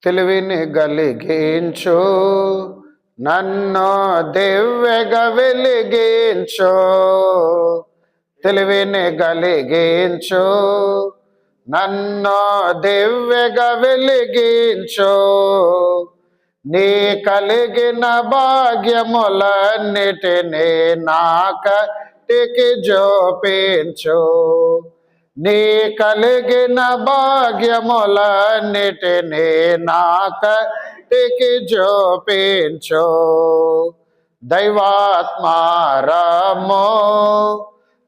తెలివిని గలిగించు, నన్ను దివ్యగా వెలిగించు. తెలివిని గలిగించు, నన్ను దివ్యగా వెలిగించు. నీ కలిగిన భాగ్యములన్నిటినీ నాకటికి జోపించు. నీ కలిగిన భాగ్యములన్నిటినీ నాకటికి జోపించు. దైవాత్మారము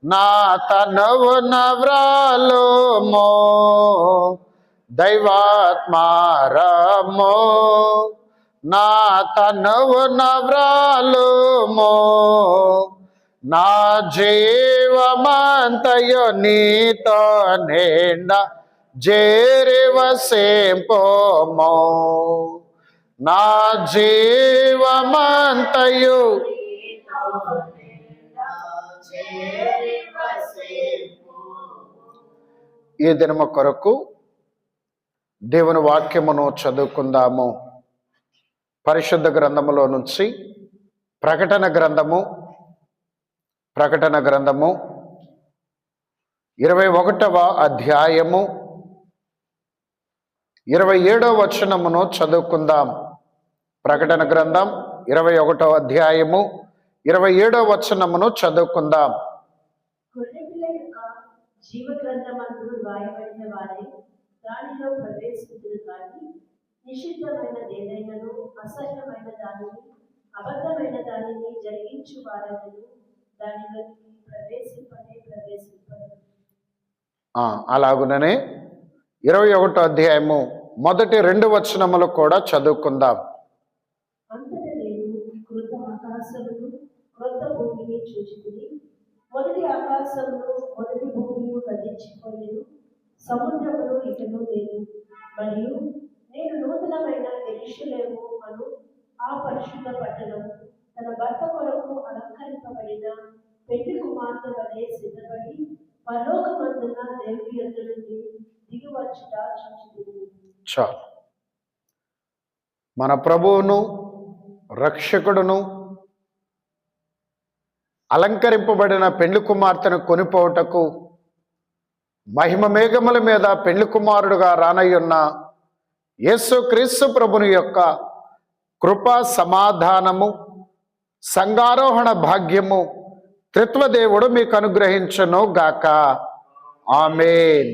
నా తనువు నవ్రాలుమో. దైవాత్మారము నా తనువు నవ్రాలుమో. నా జీవమంతయు నీతో నిండా చేరి వసింపుమో. నా జీవమంతయు ఈ దినము కొరకు దేవుని వాక్యమును చదువుకుందాము. పరిశుద్ధ గ్రంథములో నుంచి ప్రకటన గ్రంథము 21వ అధ్యాయము 27వ వచనమును చదువుకుందాం. ప్రకటన గ్రంథం 21వ అధ్యాయము 27వ వచనమును చదువుకుందాం. దానిలో ప్రవేశించును కానీ నిషిద్ధమైన దేనైనను అసహ్యమైన దానిని అబద్ధమైన దానిని జరిగించు వారను దానిలోకి ప్రవేశింపరు. అలాగుననే 21వ అధ్యాయము మొదటి 2 వచనములు కూడా చదువుకుందాం. అంతటా నేను క్రొత్త ఆకాశమును క్రొత్త భూమిని చూచితిని. మొదటి ఆకాశమును మొదటి భూమిని గతించిపోయెను, సముద్రమును ఇకను లేదు. మరియు నేను నూతనమైన యెరూషలేము అను ఆ పరిశుద్ధ పట్టణము తన భర్త కొరకు అలంకరింపబడిన పెళ్లి కుమార్తె వలె సిద్ధపడి పరలోకమందున దేవుని యొద్ద నుండి దిగివచ్చుట చూచితిని. చాలు. మన ప్రభువును రక్షకుడును అలంకరింపబడిన పెళ్లి కుమార్తెను కొనిపోవటకు మహిమ మేఘముల మీద పెళ్లి కుమారుడుగా రానయ్యున్న యేసుక్రీస్తు ప్రభుని యొక్క కృపా సమాధానము సంగారోహణ భాగ్యము త్రిత్వదేవుడు మీకు అనుగ్రహించును గాక. ఆమేన్.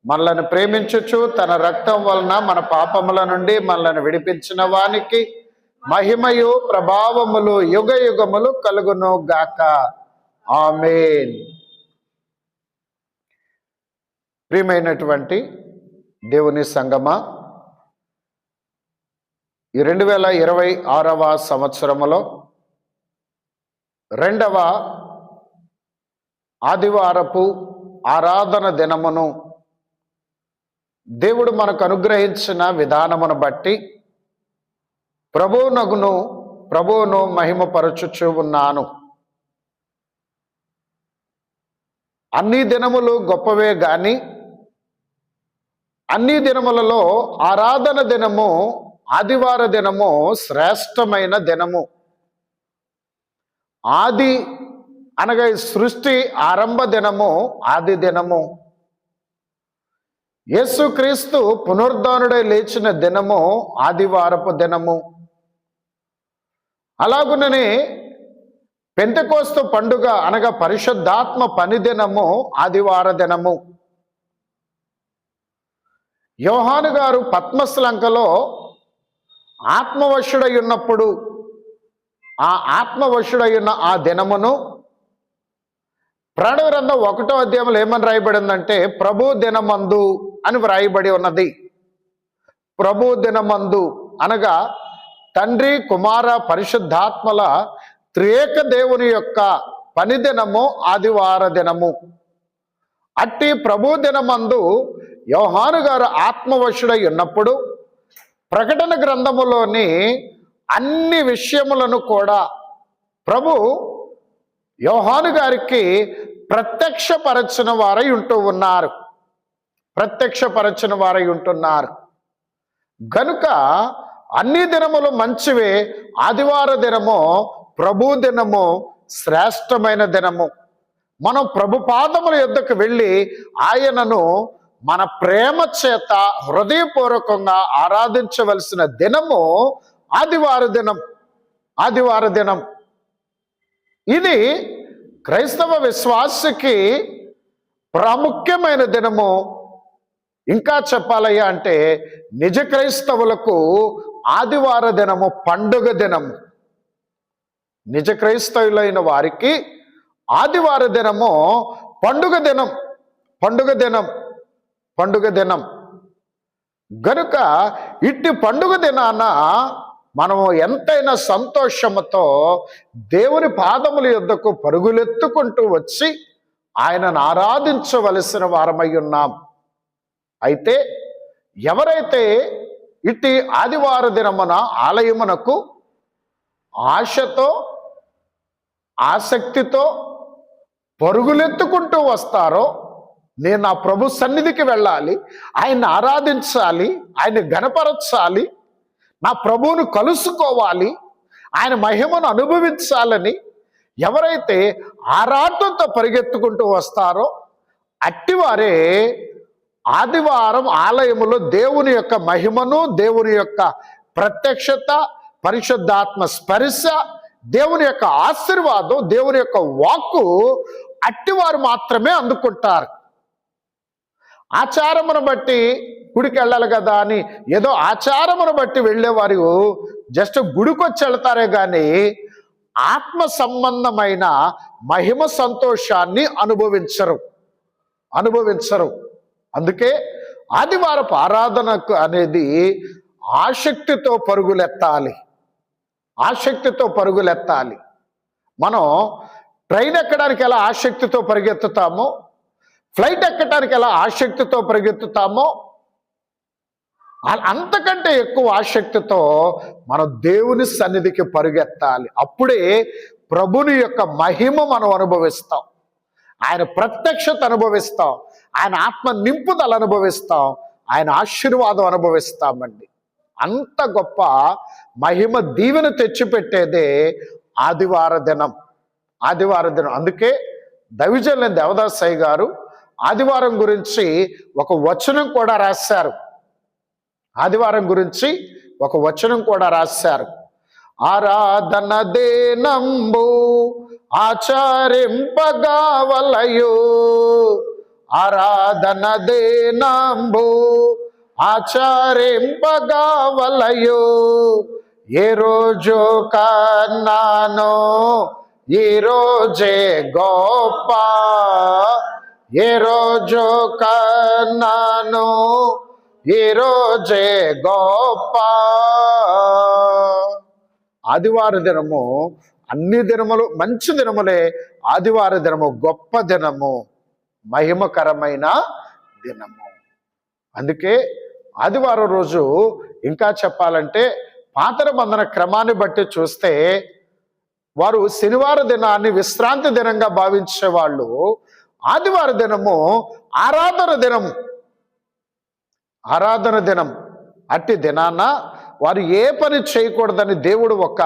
మనలను ప్రేమించుచు తన రక్తం వలన మన పాపముల నుండి మనలను విడిపించిన వానికి మహిమయు ప్రభావములు యుగ యుగములు కలుగును గాక. ఆమేన్. ప్రియమైనటువంటి దేవుని సంగమా, ఈ 2026వ సంవత్సరములో 2వ ఆదివారపు ఆరాధన దినమును దేవుడు మనకు అనుగ్రహించిన విధానమును బట్టి ప్రభువును మహిమపరచుచూ ఉన్నాను. అన్ని దినములు గొప్పవే గాని అన్ని దినములలో ఆరాధన దినము ఆదివార దినము శ్రేష్టమైన దినము. ఆది అనగా సృష్టి ఆరంభ దినము ఆది దినము. యేసుక్రీస్తు పునరుద్ధానుడై లేచిన దినము ఆదివారపు దినము. అలాగుననే పెంతెకోస్తు పండుగ అనగా పరిశుద్ధాత్మ పని దినము ఆదివార దినము. యోహాను గారు పద్మస్లంకలో ఆత్మవశుడై ఉన్నప్పుడు ఆ ఆత్మవశుడైన ఆ దినమును ప్రకటన గ్రంథం 1వ అధ్యాయంలో ఏమని రాయబడిందంటే ప్రభు దినమందు అని వ్రాయబడి ఉన్నది. ప్రభు దినమందు అనగా తండ్రి కుమార పరిశుద్ధాత్మల త్రియేక దేవుని యొక్క పని దినము ఆదివార దినము. అట్టి ప్రభు దినమందు యోహాను గారు ఆత్మవశుడై ఉన్నప్పుడు ప్రకటన గ్రంథములోని అన్ని విషయములను కూడా ప్రభు యోహాను గారికి ప్రత్యక్షపరచిన వారై ఉంటున్నారు. గనుక అన్ని దినములు మంచివే, ఆదివార దినము ప్రభు దినము శ్రేష్టమైన దినము. మనం ప్రభు పాదముల యొద్దకు వెళ్ళి ఆయనను మన ప్రేమ చేత హృదయపూర్వకంగా ఆరాధించవలసిన దినము ఆదివార దినం. ఆదివార దినం ఇది క్రైస్తవ విశ్వాసకి ప్రాముఖ్యమైన దినము. ఇంకా చెప్పాలయ్యా అంటే నిజ క్రైస్తవులకు ఆదివార దినము పండుగ దినము. నిజ క్రైస్తవులైన వారికి ఆదివార దినము పండుగ దినం. పండుగ దినం. పండుగ దినం గనుక ఇట్టి పండుగ దినాన మనము ఎంతైనా సంతోషముతో దేవుని పాదముల యొద్దకు పరుగులెత్తుకుంటూ వచ్చి ఆయనను ఆరాధించవలసిన వారమై ఉన్నాం. అయితే ఎవరైతే ఇట్టి ఆదివార దినమున ఆలయమునకు ఆశతో ఆసక్తితో పరుగులెత్తుకుంటూ వస్తారో, నేను నా ప్రభు సన్నిధికి వెళ్ళాలి, ఆయన్ని ఆరాధించాలి, ఆయన్ని గణపరచాలి, నా ప్రభువును కలుసుకోవాలి, ఆయన మహిమను అనుభవించాలని ఎవరైతే ఆరాటంతో పరిగెత్తుకుంటూ వస్తారో అట్టివారే ఆదివారం ఆలయములో దేవుని యొక్క మహిమను, దేవుని యొక్క ప్రత్యక్షత, పరిశుద్ధాత్మ స్పర్శ, దేవుని యొక్క ఆశీర్వాదం, దేవుని యొక్క వాక్కు అట్టివారు మాత్రమే అందుకుంటారు. ఆచారమును బట్టి గుడికి వెళ్ళాలి కదా అని ఏదో ఆచారమును బట్టి వెళ్ళేవారు జస్ట్ గుడికొచ్చి వెళ్తారే కానీ ఆత్మ సంబంధమైన మహిమ సంతోషాన్ని అనుభవించరు. అందుకే ఆదివారపు ఆరాధనకు అనేది ఆసక్తితో పరుగులెత్తాలి. మనం ట్రైన్ ఎక్కడానికి ఎలా ఆసక్తితో పరిగెత్తుతామో, ఫ్లైట్ ఎక్కడానికి ఎలా ఆసక్తితో పరిగెత్తుతామో, అంతకంటే ఎక్కువ ఆసక్తితో మనం దేవుని సన్నిధికి పరుగెత్తాలి. అప్పుడే ప్రభుని యొక్క మహిమ మనం అనుభవిస్తాం, ఆయన ప్రత్యక్షత అనుభవిస్తాం, ఆయన ఆత్మ నింపుదల అనుభవిస్తాం, ఆయన ఆశీర్వాదం అనుభవిస్తామండి. అంత గొప్ప మహిమ దీవెన తెచ్చిపెట్టేదే ఆదివార దినం. అందుకే దైవజనులైన దేవదాసయ్య గారు ఆదివారం గురించి ఒక వచనం కూడా రాశారు. ఆరాధన దేనంబు ఆచరింపగా వలయు, ఆరాధన దేనంబు ఆచరింపగా వలయు, ఏ రోజు కన్నాను ఈ రోజే గొప్ప, ఏ రోజు కన్నాను ఈ రోజే గొప్ప. ఆదివార దినము అన్ని దినములు మంచి దినములే, ఆదివార దినము గొప్ప దినము, మహిమకరమైన దినము. అందుకే ఆదివారం రోజు ఇంకా చెప్పాలంటే పాత నిబంధన క్రమాన్ని బట్టి చూస్తే వారు శనివార దినాన్ని విశ్రాంతి దినంగా భావించేవాళ్ళు. ఆదివార దినము ఆరాధన దినం. అట్టి దినాన వారు ఏ పని చేయకూడదని దేవుడు ఒక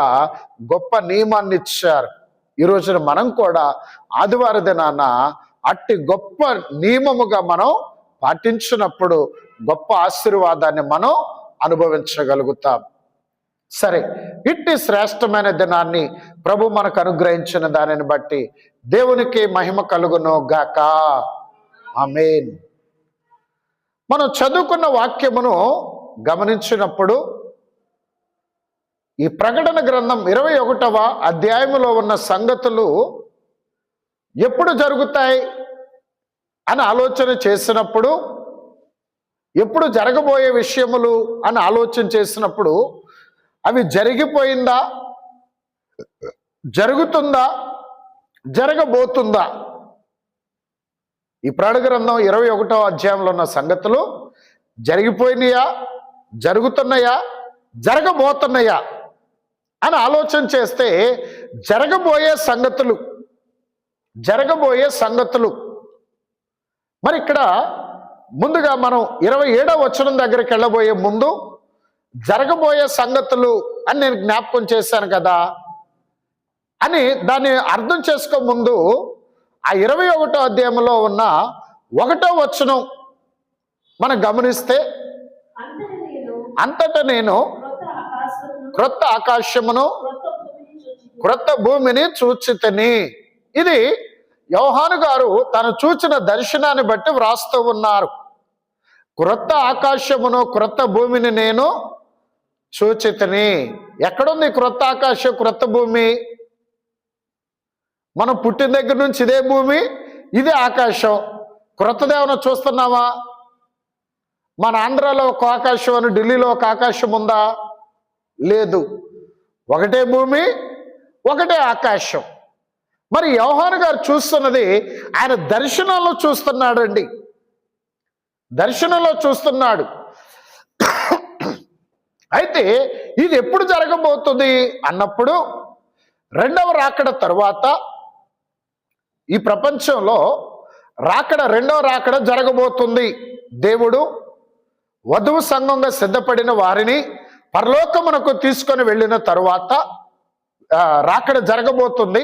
గొప్ప నియమాన్ని ఇచ్చారు. ఈ రోజున మనం కూడా ఆదివార దినాన అట్టి గొప్ప నియమముగా మనం పాటించినప్పుడు గొప్ప ఆశీర్వాదాన్ని మనం అనుభవించగలుగుతాం. సరే, ఇట్టి శ్రేష్టమైన దినాన్ని ప్రభు మనకు అనుగ్రహించిన దానిని బట్టి దేవునికి మహిమ కలుగును గాక. ఆమేన్. మనం చదువుకున్న వాక్యమును గమనించినప్పుడు ఈ ప్రకటన గ్రంథం 21వ అధ్యాయములో ఉన్న సంగతులు ఎప్పుడు జరుగుతాయి అని ఆలోచన చేసినప్పుడు, ఎప్పుడు జరగబోయే విషయములు అని ఆలోచన చేసినప్పుడు అవి జరిగిపోయిందా, జరుగుతుందా, జరగబోతుందా? ఈ ప్రకటన గ్రంథం 21వ అధ్యాయంలో ఉన్న సంగతులు జరిగిపోయినాయా, జరుగుతున్నాయా, జరగబోతున్నాయా అని ఆలోచన చేస్తే జరగబోయే సంగతులు మరి ఇక్కడ ముందుగా మనం 27వ వచనం దగ్గరికి వెళ్ళబోయే ముందు జరగబోయే సంగతులు అని నేను జ్ఞాపకం చేశాను కదా అని దాన్ని అర్థం చేసుకో ముందు ఆ 21వ అధ్యాయంలో ఉన్న 1వ వచనం మనం గమనిస్తే, అంతటా నేను క్రొత్త ఆకాశమును క్రొత్త భూమిని చూచితిని. ఇది యోహాను గారు తను చూచిన దర్శనాన్ని బట్టి వ్రాస్తూ ఉన్నారు. క్రొత్త ఆకాశమును క్రొత్త భూమిని నేను చూచితిని. ఎక్కడుంది క్రొత్త ఆకాశం క్రొత్త భూమి? మనం పుట్టిన దగ్గర నుంచి ఇదే భూమి, ఇదే ఆకాశం. క్రొత్తదేమన్నా చూస్తున్నావా? మన ఆంధ్రాలో ఒక ఆకాశం అని, ఢిల్లీలో ఒక ఆకాశం ఉందా? లేదు. ఒకటే భూమి, ఒకటే ఆకాశం. మరి యోహాను గారు చూస్తున్నది ఆయన దర్శనంలో చూస్తున్నాడండి, దర్శనంలో చూస్తున్నాడు. అయితే ఇది ఎప్పుడు జరగబోతుంది అన్నప్పుడు, రెండవ రాకడ తరువాత ఈ ప్రపంచంలో రెండవ రాకడ జరగబోతుంది. దేవుడు వధువు సంఘంగా సిద్ధపడిన వారిని పరలోకమునకు తీసుకొని వెళ్ళిన తరువాత రాకడ జరగబోతుంది.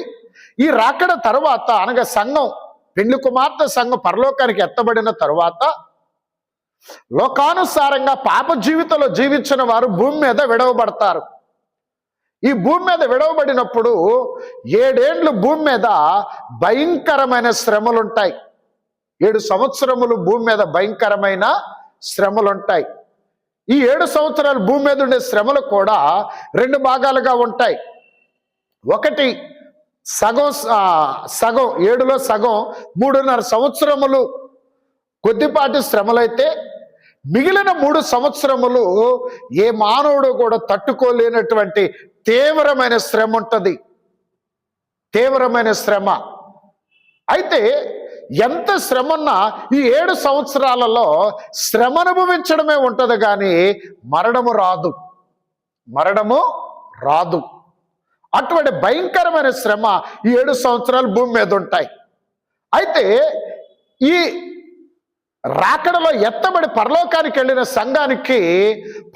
ఈ రాకడ తరువాత అనగా సంఘం, పెండ్లి కుమార్తె సంఘం పరలోకానికి ఎత్తబడిన తరువాత లోకానుసారంగా పాప జీవితంలో జీవించిన వారు భూమి మీద విడవబడతారు. ఈ భూమి మీద విడవబడినప్పుడు 7 ఏండ్లు భూమి మీద భయంకరమైన శ్రమలు ఉంటాయి. 7 సంవత్సరములు భూమి మీద భయంకరమైన శ్రమలు ఉంటాయి. ఈ 7 సంవత్సరాలు భూమి మీద ఉండే శ్రమలు కూడా 2 భాగాలుగా ఉంటాయి. ఒకటి సగం 7లో సగం 3.5 సంవత్సరములు కొద్దిపాటి శ్రమలైతే, మిగిలిన 3 సంవత్సరములు ఏ మానవుడు కూడా తట్టుకోలేనటువంటి తీవ్రమైన శ్రమ ఉంటుంది, తీవ్రమైన శ్రమ. అయితే ఎంత శ్రమ ఉన్నా ఈ 7 సంవత్సరాలలో శ్రమ అనుభవించడమే ఉంటుంది, కానీ మరణము రాదు, మరణము రాదు. అటువంటి భయంకరమైన శ్రమ ఈ 7 సంవత్సరాలు భూమి మీద ఉంటాయి. అయితే ఈ రాకడలో ఎత్తబడి పరలోకానికి వెళ్ళిన సంఘానికి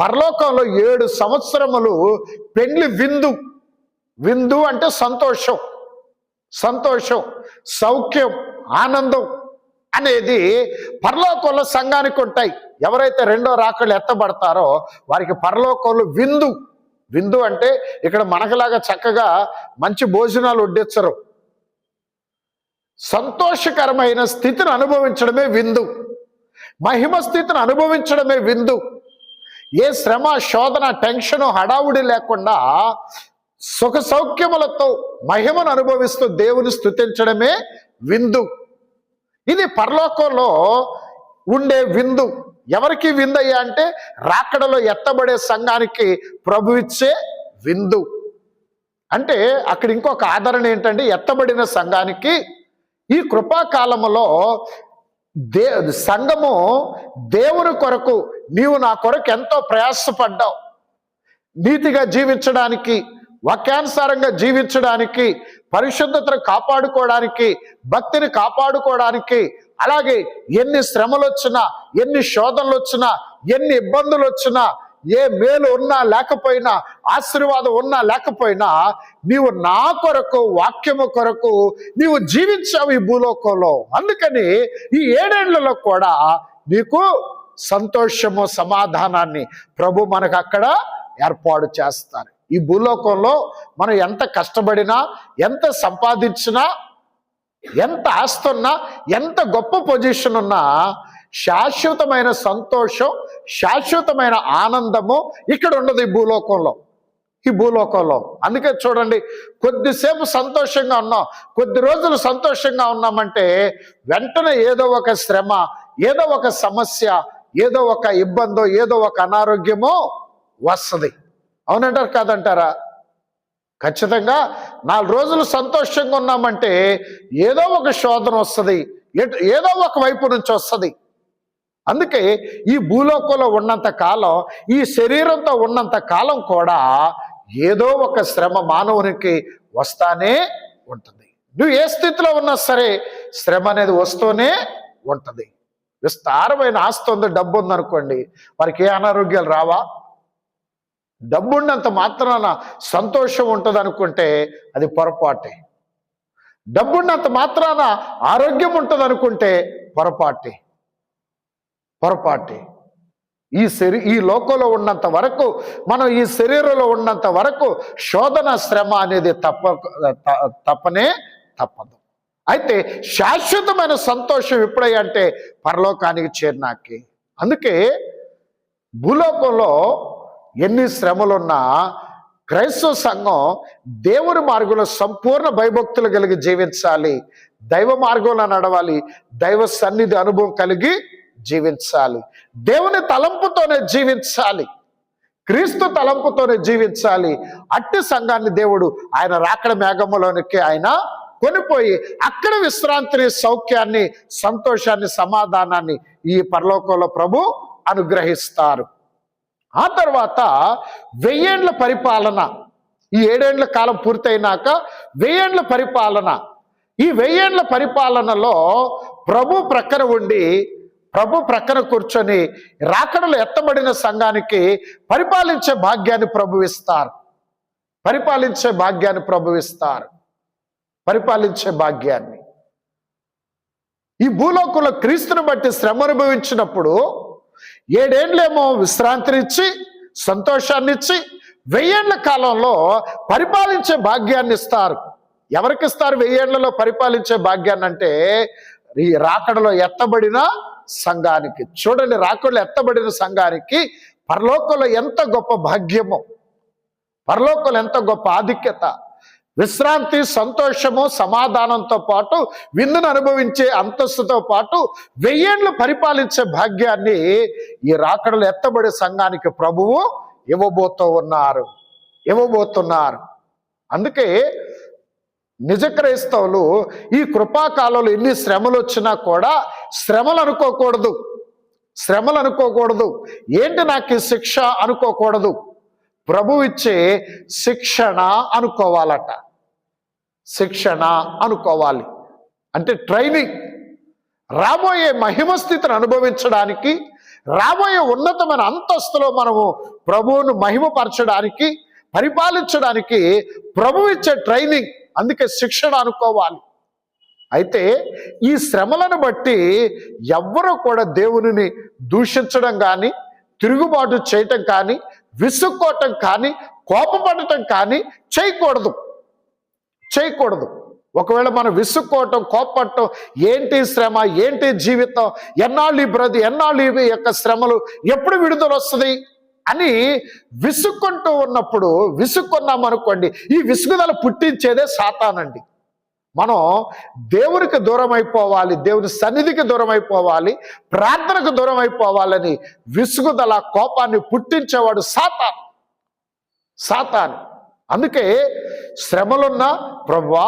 పరలోకంలో 7 సంవత్సరములు పెండ్లి విందు. విందు అంటే సంతోషం, సంతోషం, సౌఖ్యం, ఆనందం అనేది పరలోకంలో సంఘానికి ఉంటాయి. ఎవరైతే రెండో రాకడలు ఎత్తబడతారో వారికి పరలోకంలో విందు. విందు అంటే ఇక్కడ మనకులాగా చక్కగా మంచి భోజనాలు వడ్డించరు. సంతోషకరమైన స్థితిని అనుభవించడమే విందు, మహిమ స్థితిని అనుభవించడమే విందు. ఏ శ్రమ, శోధన, టెన్షన్, హడావుడి లేకుండా సుఖ సౌఖ్యములతో మహిమను అనుభవిస్తూ దేవుని స్తుతించడమే విందు. ఇది పరలోకంలో ఉండే విందు. ఎవరికి విందయ్యా అంటే రాకడలో ఎత్తబడే సంఘానికి ప్రభు ఇచ్చే విందు. అంటే అక్కడ ఇంకొక ఆదరణ ఏంటంటే, ఎత్తబడిన సంఘానికి ఈ కృపాకాలములో సంఘము దేవుని కొరకు, నీవు నా కొరకు ఎంతో ప్రయాసపడ్డావు, నీతిగా జీవించడానికి, వాక్యానుసారంగా జీవించడానికి, పరిశుద్ధతను కాపాడుకోవడానికి, భక్తిని కాపాడుకోవడానికి, అలాగే ఎన్ని శ్రమలు వచ్చినా, ఎన్ని శోధనలు వచ్చినా, ఎన్ని ఇబ్బందులు వచ్చినా, ఏ మేలు ఉన్నా లేకపోయినా, ఆశీర్వాదం ఉన్నా లేకపోయినా, నీవు నా కొరకు, వాక్యము కొరకు నీవు జీవించావు ఈ భూలోకంలో. అందుకని ఈ 7 ఏళ్లలో కూడా నీకు సంతోషము, సమాధానాన్ని ప్రభు మనకు అక్కడ ఏర్పాటు చేస్తారు. ఈ భూలోకంలో మనం ఎంత కష్టపడినా, ఎంత సంపాదించినా, ఎంత ఆస్తున్నా, ఎంత గొప్ప పొజిషన్ ఉన్నా, శాశ్వతమైన సంతోషం, శాశ్వతమైన ఆనందము ఇక్కడ ఉండదు ఈ భూలోకంలో. ఈ భూలోకంలో అందుకే చూడండి, కొద్దిసేపు సంతోషంగా ఉన్నాం, కొద్ది రోజులు సంతోషంగా ఉన్నామంటే వెంటనే ఏదో ఒక శ్రమ, ఏదో ఒక సమస్య, ఏదో ఒక ఇబ్బందో, ఏదో ఒక అనారోగ్యమో వస్తుంది. అవునంటారు కాదంటారా? ఖచ్చితంగా 4 రోజులు సంతోషంగా ఉన్నామంటే ఏదో ఒక శోధన వస్తుంది, ఏదో ఒక వైపు నుంచి వస్తుంది. అందుకే ఈ భూలోకంలో ఉన్నంత కాలం, ఈ శరీరంతో ఉన్నంత కాలం కూడా ఏదో ఒక శ్రమ మానవునికి వస్తానే ఉంటుంది. నువ్వు ఏ స్థితిలో ఉన్నా సరే శ్రమ అనేది వస్తూనే ఉంటుంది. విస్తారమైన ఆస్తి ఉంది, డబ్బు ఉందనుకోండి, వారికి ఏ అనారోగ్యాలు రావా? డబ్బున్నంత మాత్రాన సంతోషం ఉంటుంది అనుకుంటే అది పొరపాటే. డబ్బున్నంత మాత్రాన ఆరోగ్యం ఉంటుంది అనుకుంటే పొరపాటే. ఈ లోకంలో ఉన్నంత వరకు, మనం ఈ శరీరంలో ఉన్నంత వరకు శోధన, శ్రమ అనేది తప్పదు. అయితే శాశ్వతమైన సంతోషం ఎప్పుడంటే పరలోకానికి చేరినాకే. అందుకే భూలోకంలో ఎన్ని శ్రమలున్నా క్రైస్తవ సంఘం దేవుని మార్గంలో సంపూర్ణ భయభక్తులు కలిగి జీవించాలి, దైవ మార్గంలో నడవాలి, దైవ సన్నిధి అనుభవం కలిగి జీవించాలి, దేవుని తలంపుతోనే జీవించాలి, క్రీస్తు తలంపుతోనే జీవించాలి. అట్టి సంఘాన్ని దేవుడు ఆయన రాకడ మేఘములోనికి ఆయన కొనిపోయి అక్కడ విశ్రాంతిని, సౌఖ్యాన్ని, సంతోషాన్ని, సమాధానాన్ని ఈ పరలోకంలో ప్రభు అనుగ్రహిస్తారు. ఆ తర్వాత 1000 ఏళ్ల పరిపాలన, ఈ 7 ఏళ్ల కాలం పూర్తయినాక 1000 ఏళ్ల పరిపాలన. ఈ 1000 ఏళ్ల పరిపాలనలో ప్రభు ప్రక్కన ఉండి, ప్రభు ప్రక్కన కూర్చొని రాకడలు ఎత్తబడిన సంఘానికి పరిపాలించే భాగ్యాన్ని పరిపాలించే భాగ్యాన్ని. ఈ భూలోకంలో క్రీస్తుని బట్టి శ్రమ అనుభవించినప్పుడు 7 ఏళ్ళేమో విశ్రాంతినిచ్చి, సంతోషాన్నిచ్చి, 1000 ఏళ్ల కాలంలో పరిపాలించే భాగ్యాన్ని ఇస్తారు. ఎవరికి ఇస్తారు 1000 ఏళ్లలో పరిపాలించే భాగ్యాన్ని అంటే ఈ రాకడలో ఎత్తబడిన సంఘానికి. చూడండి, రాకడలో ఎత్తబడిన సంఘానికి పరలోకంలో ఎంత గొప్ప భాగ్యమో, పరలోకంలో ఎంత గొప్ప ఆధిక్యత, విశ్రాంతి, సంతోషము, సమాధానంతో పాటు విందును అనుభవించే అంతస్తుతో పాటు 1000 ఏళ్ళు పరిపాలించే భాగ్యాన్ని ఈ రాకడలు ఎత్తబడే సంఘానికి ప్రభువు ఇవ్వబోతున్నారు. అందుకే నిజ క్రైస్తవులు ఈ కృపాకాలంలో ఎన్ని శ్రమలు వచ్చినా కూడా శ్రమలు అనుకోకూడదు. ఏంటి నాకు ఈ శిక్ష అనుకోకూడదు. ప్రభు ఇచ్చే శిక్షణ అనుకోవాలి. అంటే ట్రైనింగ్, రాబోయే మహిమ స్థితిని అనుభవించడానికి, రాబోయే ఉన్నతమైన అంతస్తులో మనము ప్రభువును మహిమపరచడానికి, పరిపాలించడానికి ప్రభు ఇచ్చే ట్రైనింగ్. అందుకే శిక్షణ అనుకోవాలి. అయితే ఈ శ్రమలను బట్టి ఎవ్వరూ కూడా దేవునిని దూషించడం కానీ, తిరుగుబాటు చేయటం కానీ, విసుక్కోవటం కానీ, కోపపడటం కానీ చేయకూడదు. ఒకవేళ మనం విసుక్కోవటం, కోపపడటం, ఏంటి శ్రమ, ఏంటి జీవితం, ఎన్నాళ్ళు ఈ యొక్క శ్రమలు ఎప్పుడు విడుదల వస్తుంది అని విసుక్కుంటూ ఉన్నప్పుడు, విసుక్కున్నామనుకోండి, ఈ విసుగుదల పుట్టించేదే సాతానండి. మనం దేవునికి దూరం అయిపోవాలి, దేవుని సన్నిధికి దూరం అయిపోవాలి, ప్రార్థనకు దూరం అయిపోవాలని విసుగుదల, కోపాన్ని పుట్టించేవాడు సాతాను. అందుకే శ్రమలున్నా ప్రభువా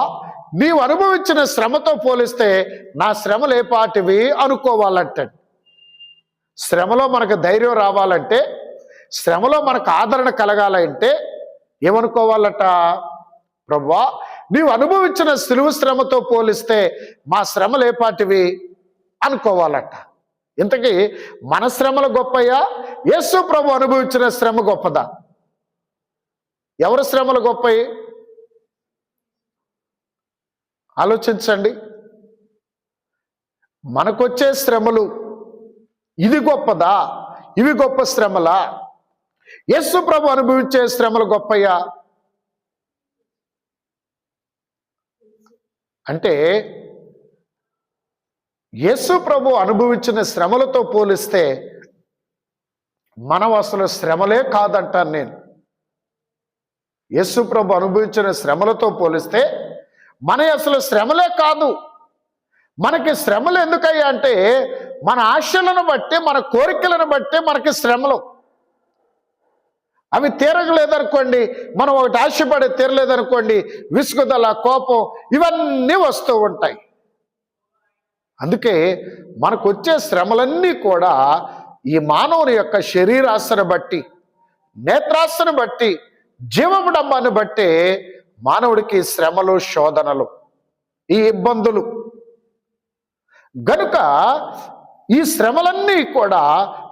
నీవు అనుభవించిన శ్రమతో పోలిస్తే నా శ్రమలు ఏపాటివి అనుకోవాలంటాడు. శ్రమలో మనకు ధైర్యం రావాలంటే, శ్రమలో మనకు ఆదరణ కలగాలంటే ఏమనుకోవాలట? ప్రభువా నీవు అనుభవించిన సిలువ శ్రమతో పోలిస్తే మా శ్రమలు ఏపాటివి అనుకోవాలట. ఇంతకీ మన శ్రమలు గొప్పయా, యేసు ప్రభు అనుభవించిన శ్రమ గొప్పదా? ఎవరి శ్రమలు గొప్పయి ఆలోచించండి. మనకొచ్చే శ్రమలు ఇది గొప్పదా, ఇవి గొప్ప శ్రమలా? యేసు ప్రభు అనుభవించే శ్రమలు గొప్పయ్యా అంటే యేసు ప్రభు అనుభవించిన శ్రమలతో పోలిస్తే మనం అసలు శ్రమలే కాదంటాను నేను. యేసు ప్రభు అనుభవించిన శ్రమలతో పోలిస్తే మన అసలు శ్రమలే కాదు. మనకి శ్రమలు ఎందుకయ్యా అంటే మన ఆశలను బట్టి, మన కోరికలను బట్టి మనకి శ్రమలు. అవి తీరగలేదనుకోండి, మనం ఒకటి ఆశపడి తీరలేదనుకోండి, విసుగుదల, కోపం ఇవన్నీ వస్తూ ఉంటాయి. అందుకే మనకు వచ్చే శ్రమలన్నీ కూడా ఈ మానవుని యొక్క శరీరాశను బట్టి, నేత్రాశను బట్టి, జీవముడంబాన్ని బట్టి మానవుడికి శ్రమలు, శోధనలు, ఈ ఇబ్బందులు. గనుక ఈ శ్రమలన్నీ కూడా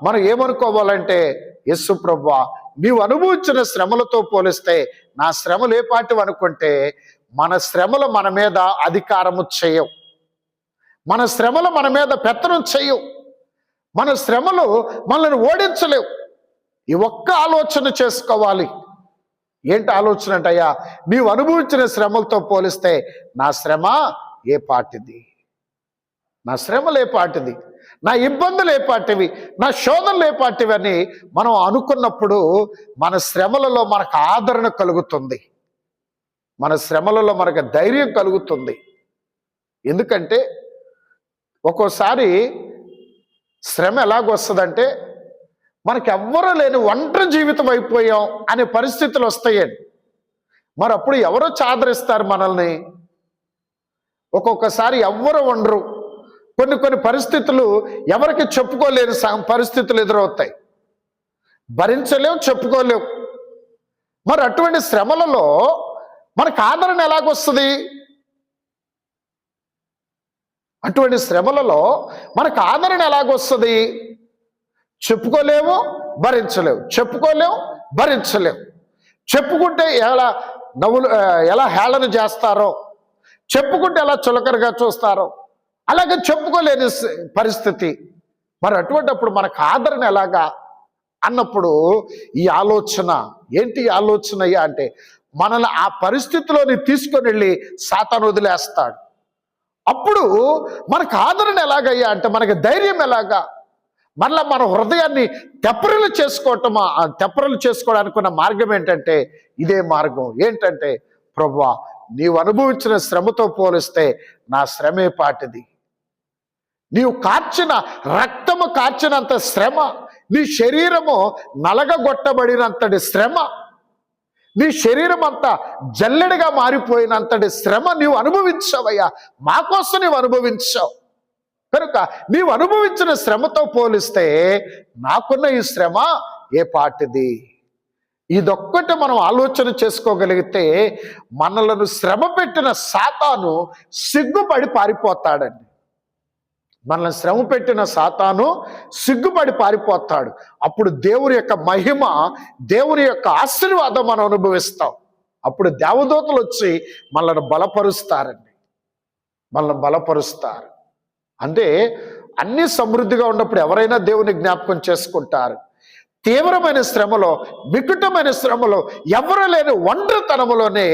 మనం ఏమనుకోవాలంటే యేసు ప్రభువా నీవు అనుభవించిన శ్రమలతో పోలిస్తే నా శ్రమలు ఏ పాటివి అనుకుంటే, మన శ్రమలు మన మీద అధికారము చేయవు, మన శ్రమలు మన మీద పెత్తనం చేయవు, మన శ్రమలు మనల్ని ఓడించలేవు. ఈ ఒక్క ఆలోచన చేసుకోవాలి. ఏంటి ఆలోచన అంటే, అయ్యా నీవు అనుభవించిన శ్రమలతో పోలిస్తే నా శ్రమ ఏ పాటిది, నా శ్రమలు ఏ పాటిది, నా ఇబ్బందులు ఏ పాటివి, నా శోధనలు ఏ పాటివి అని మనం అనుకున్నప్పుడు మన శ్రమలలో మనకు ఆదరణ కలుగుతుంది, మన శ్రమలలో మనకు ధైర్యం కలుగుతుంది. ఎందుకంటే ఒక్కోసారి శ్రమ ఎలాగొస్తుందంటే, మనకి ఎవ్వరూ లేని ఒంటరి జీవితం అయిపోయాం అనే పరిస్థితులు వస్తాయండి. మరి అప్పుడు ఎవరో చాదరిస్తారు మనల్ని. ఒక్కొక్కసారి ఎవ్వరు ఉండరు. కొన్ని పరిస్థితులు ఎవరికి చెప్పుకోలేని పరిస్థితులు ఎదురవుతాయి, భరించలేం, చెప్పుకోలేం. మరి అటువంటి శ్రమలలో మనకు ఆదరణ ఎలాగొస్తుంది? అటువంటి శ్రమలలో మనకు ఆదరణ ఎలాగొస్తుంది? చెప్పుకోలేము, భరించలేవు, చెప్పుకోలేము, భరించలేవు. చెప్పుకుంటే ఎలా హేళన చేస్తారో, చెప్పుకుంటే ఎలా చులకనగా చూస్తారో, అలాగే చెప్పుకోలేని పరిస్థితి. మరి అటువంటిప్పుడు మనకు ఆదరణ ఎలాగా అన్నప్పుడు ఈ ఆలోచన ఏంటి? ఆలోచన అయ్యా అంటే, మనల్ని ఆ పరిస్థితిలోని తీసుకొని వెళ్ళి సాతాను వదిలేస్తాడు. అప్పుడు మనకు ఆదరణ ఎలాగయ్యా అంటే, మనకి ధైర్యం ఎలాగా? మళ్ళీ మన హృదయాన్ని తెప్పరిలు చేసుకోవడానికి ఉన్న మార్గం ఏంటంటే, ఇదే మార్గం. ఏంటంటే, ప్రభువా నీవు అనుభవించిన శ్రమతో పోలిస్తే నా శ్రమే పాటిది. నీవు రక్తము కార్చినంత శ్రమ, నీ శరీరము నలగగొట్టబడినంతటి శ్రమ, నీ శరీరం అంతా జల్లెడగా మారిపోయినంతటి శ్రమ నీవు అనుభవించావయ్యా. మా కోసం నీవు అనుభవించావు కనుక నీవు అనుభవించిన శ్రమతో పోలిస్తే నాకున్న ఈ శ్రమ ఏ పాటిది? ఇదొక్కటి మనం ఆలోచన చేసుకోగలిగితే మనలను శ్రమ పెట్టిన సాతాను సిగ్గుపడి పారిపోతాడండి. మనల్ని శ్రమ పెట్టిన సాతాను సిగ్గుపడి పారిపోతాడు. అప్పుడు దేవుని యొక్క మహిమ, దేవుని యొక్క ఆశీర్వాదం మనం అనుభవిస్తాం. అప్పుడు దేవదూతలు వచ్చి మనల్ని బలపరుస్తారండి, మనల్ని బలపరుస్తారు. అంటే అన్ని సమృద్ధిగా ఉన్నప్పుడు ఎవరైనా దేవుని జ్ఞాపకం చేసుకుంటారు. తీవ్రమైన శ్రమలో, వికటమైన శ్రమలో, ఎవరు లేని ఒంటరితనములోనే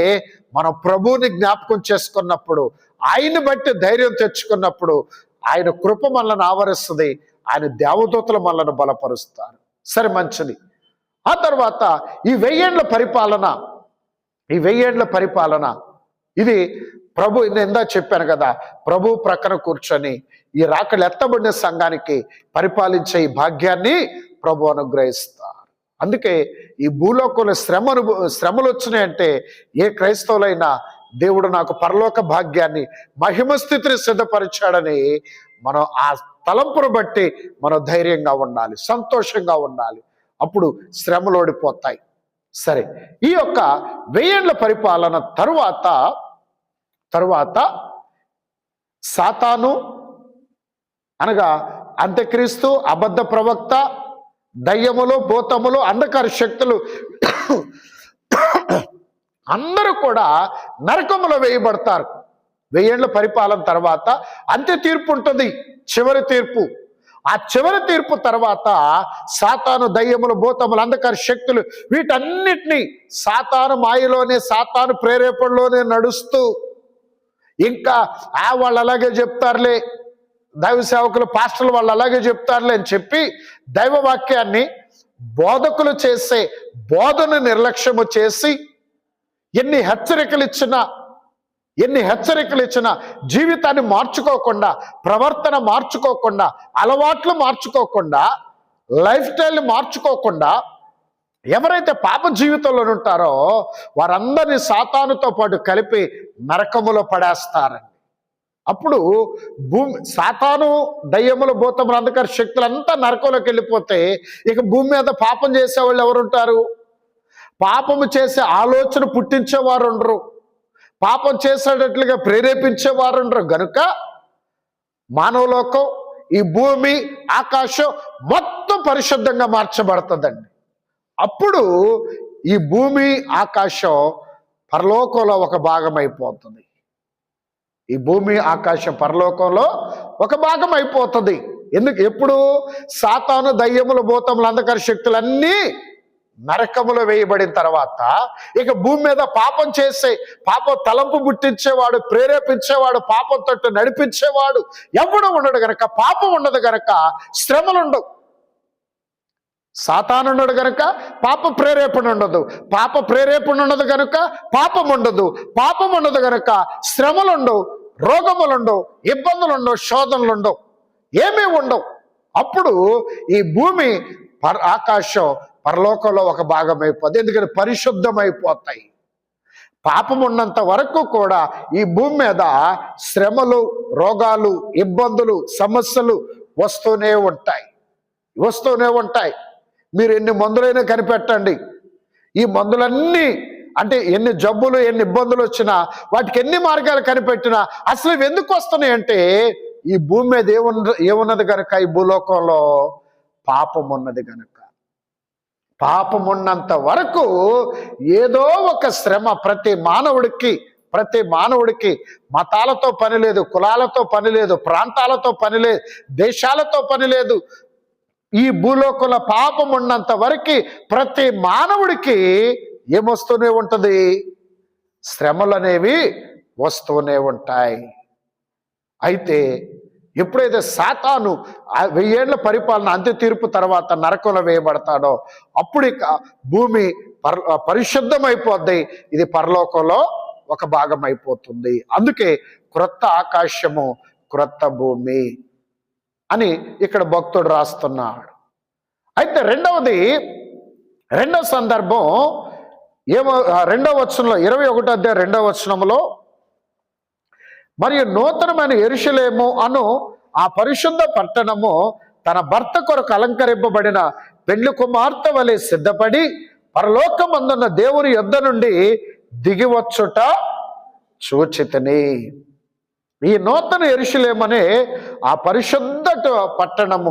మన ప్రభువుని జ్ఞాపకం చేసుకున్నప్పుడు, ఆయన్ని బట్టి ధైర్యం తెచ్చుకున్నప్పుడు ఆయన కృప మనల్ని ఆవరిస్తుంది, ఆయన దేవదూతలు మనల్ని బలపరుస్తారు. సరే, మంచిది. ఆ తర్వాత ఈ 1000 ఏండ్ల పరిపాలన ఇది ప్రభు, నేను చెప్పాను కదా, ప్రభు ప్రక్కన కూర్చొని ఈ రాకలు ఎత్తబడిన సంఘానికి పరిపాలించే ఈ భాగ్యాన్ని ప్రభు అనుగ్రహిస్తారు. అందుకే ఈ భూలోకంలో శ్రమలు వచ్చినాయంటే ఏ క్రైస్తవులైనా దేవుడు నాకు పరలోక భాగ్యాన్ని, మహిమ స్థితిని సిద్ధపరిచాడని మనం ఆ తలంపును బట్టి మనం ధైర్యంగా ఉండాలి, సంతోషంగా ఉండాలి. అప్పుడు శ్రమలు ఓడిపోతాయి. సరే, ఈ యొక్క 1000 ఏండ్ల పరిపాలన తరువాత సాతాను అనగా అంత్యక్రీస్తు, అబద్ధ ప్రవక్త, దయ్యములు, భూతములు, అంధకార శక్తులు అందరూ కూడా నరకములో వేయబడతారు. 1000 ఏండ్ల పరిపాలన తర్వాత అంత్య తీర్పు ఉంటుంది, చివరి తీర్పు. ఆ చివరి తీర్పు తర్వాత సాతాను, దయ్యములు, భూతములు, అంధకార శక్తులు వీటన్నిటినీ సాతాను మాయలోనే, సాతాను ప్రేరేపణలోనే నడుస్తూ, ఇంకా వాళ్ళు అలాగే చెప్తారులే, దైవ సేవకులు, పాస్టర్లు వాళ్ళు అలాగే చెప్తారులే అని చెప్పి దైవ వాక్యాన్ని బోధకులు చేసే బోధను నిర్లక్ష్యము చేసి ఎన్ని హెచ్చరికలు ఇచ్చినా జీవితాన్ని మార్చుకోకుండా, ప్రవర్తన మార్చుకోకుండా, అలవాట్లు మార్చుకోకుండా, లైఫ్ స్టైల్ని మార్చుకోకుండా ఎవరైతే పాప జీవితంలో ఉంటారో వారందరినీ సాతానుతో పాటు కలిపి నరకములో పడేస్తారండి. అప్పుడు సాతాను, దయ్యములు, భూతములు, అంధకార శక్తులంతా నరకంలోకి వెళ్ళిపోతే ఇక భూమి మీద పాపం చేసేవాళ్ళు ఎవరుంటారు? పాపము చేసే ఆలోచన పుట్టించేవారు ఉండరు, పాపం చేసేటట్లుగా ప్రేరేపించేవారు ఉండరు. గనుక మానవలోకం, ఈ భూమి, ఆకాశం మొత్తం పరిశుద్ధంగా మార్చబడుతుందండి. అప్పుడు ఈ భూమి ఆకాశం పరలోకంలో ఒక భాగం అయిపోతుంది. ఈ భూమి ఆకాశం పరలోకంలో ఒక భాగం అయిపోతుంది. ఎప్పుడు సాతాను, దయ్యములు, భూతములు, అంధకార శక్తులన్నీ నరకములో వేయబడిన తర్వాత ఇక భూమి మీద పాపం చేసే, పాపం తలంపు పుట్టించేవాడు, ప్రేరేపించేవాడు, పాపం తట్టు నడిపించేవాడు ఎవడు ఉండడు గనక, పాపం ఉండదు గనక శ్రమలు ఉండవు. సాతాను ఉన్నాడు గనక పాప ప్రేరేపణ ఉండదు, పాప ప్రేరేపణ ఉండదు గనుక పాపం ఉండదు, పాపం ఉండదు గనక శ్రమలు ఉండవు, రోగములు ఉండవు, ఇబ్బందులు ఉండవు, శోధనలు ఉండవు, ఏమీ ఉండవు. అప్పుడు ఈ భూమి ఆకాశం పరలోకంలో ఒక భాగం అయిపోతుంది. ఎందుకంటే పరిశుద్ధమైపోతాయి. పాపం ఉన్నంత వరకు కూడా ఈ భూమి మీద శ్రమలు, రోగాలు, ఇబ్బందులు, సమస్యలు వస్తూనే ఉంటాయి. మీరు ఎన్ని మందులైనా కనిపెట్టండి, ఈ మందులన్నీ అంటే ఎన్ని జబ్బులు, ఎన్ని ఇబ్బందులు వచ్చినా, వాటికి ఎన్ని మార్గాలు కనిపెట్టినా అసలు ఇవి ఎందుకు వస్తున్నాయి అంటే ఈ భూమి మీద ఏమున్నది కనుక, ఈ భూలోకంలో పాపం ఉన్నది కనుక. పాపం ఉన్నంత వరకు ఏదో ఒక శ్రమ ప్రతి మానవుడికి మతాలతో పని లేదు, కులాలతో పని లేదు, ప్రాంతాలతో పని లేదు, దేశాలతో పని లేదు. ఈ భూలోకంలో పాపం ఉన్నంత వరకు ప్రతి మానవుడికి ఏమొస్తూనే ఉంటుంది, శ్రమలు అనేవి వస్తూనే ఉంటాయి. అయితే ఎప్పుడైతే సాతాను 1000 ఏళ్ల పరిపాలన అంత్య తీర్పు తర్వాత నరకంలో వేయబడతాడో అప్పుడు ఇక భూమి పరిశుద్ధమైపోద్ది, ఇది పరలోకంలో ఒక భాగం అయిపోతుంది. అందుకే క్రొత్త ఆకాశము, క్రొత్త భూమి అని ఇక్కడ భక్తుడు రాస్తున్నాడు. అయితే రెండవ సందర్భం ఏమో, 2వ వచనంలో 21వ అధ్యాయం 2వ వచనంలో, మరియు నూతనమైన యెరూషలేము అను ఆ పరిశుద్ధ పట్టణము తన భర్త కొరకు అలంకరింపబడిన పెండ్లి కుమార్తె వలె సిద్ధపడి పరలోకమందున్న దేవుని యొద్ద నుండి దిగివచ్చుట చూచితిని. ఈ నూతన యెరూషలేము అనే ఆ పరిశుద్ధ పట్టణం,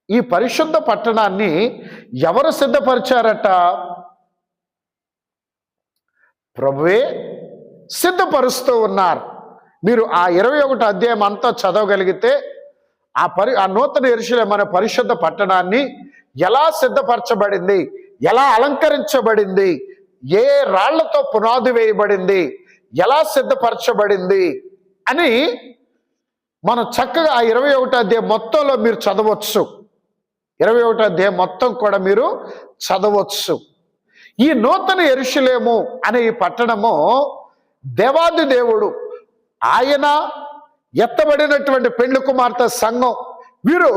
ఈ పరిశుద్ధ పట్టణాన్ని ఎవరు సిద్ధపరిచారట? ప్రభువే సిద్ధపరుస్తూ ఉన్నారు. మీరు ఆ 21వ అధ్యాయం అంతా చదవగలిగితే ఆ నూతన యెరూషలేము అనే పరిశుద్ధ పట్టణాన్ని ఎలా సిద్ధపరచబడింది, ఎలా అలంకరించబడింది, ఏ రాళ్లతో పునాది వేయబడింది, ఎలా సిద్ధపరచబడింది అని మనం చక్కగా ఆ 21వ అధ్యాయం మొత్తంలో మీరు చదవచ్చు. 21వ అధ్యాయం మొత్తం కూడా మీరు చదవచ్చు. ఈ నూతన యెరూషలేము అనే ఈ పట్టణము దేవాది దేవుడు, ఆయన ఎత్తబడినటువంటి పెండ్లి కుమార్తె సంఘం, వీరు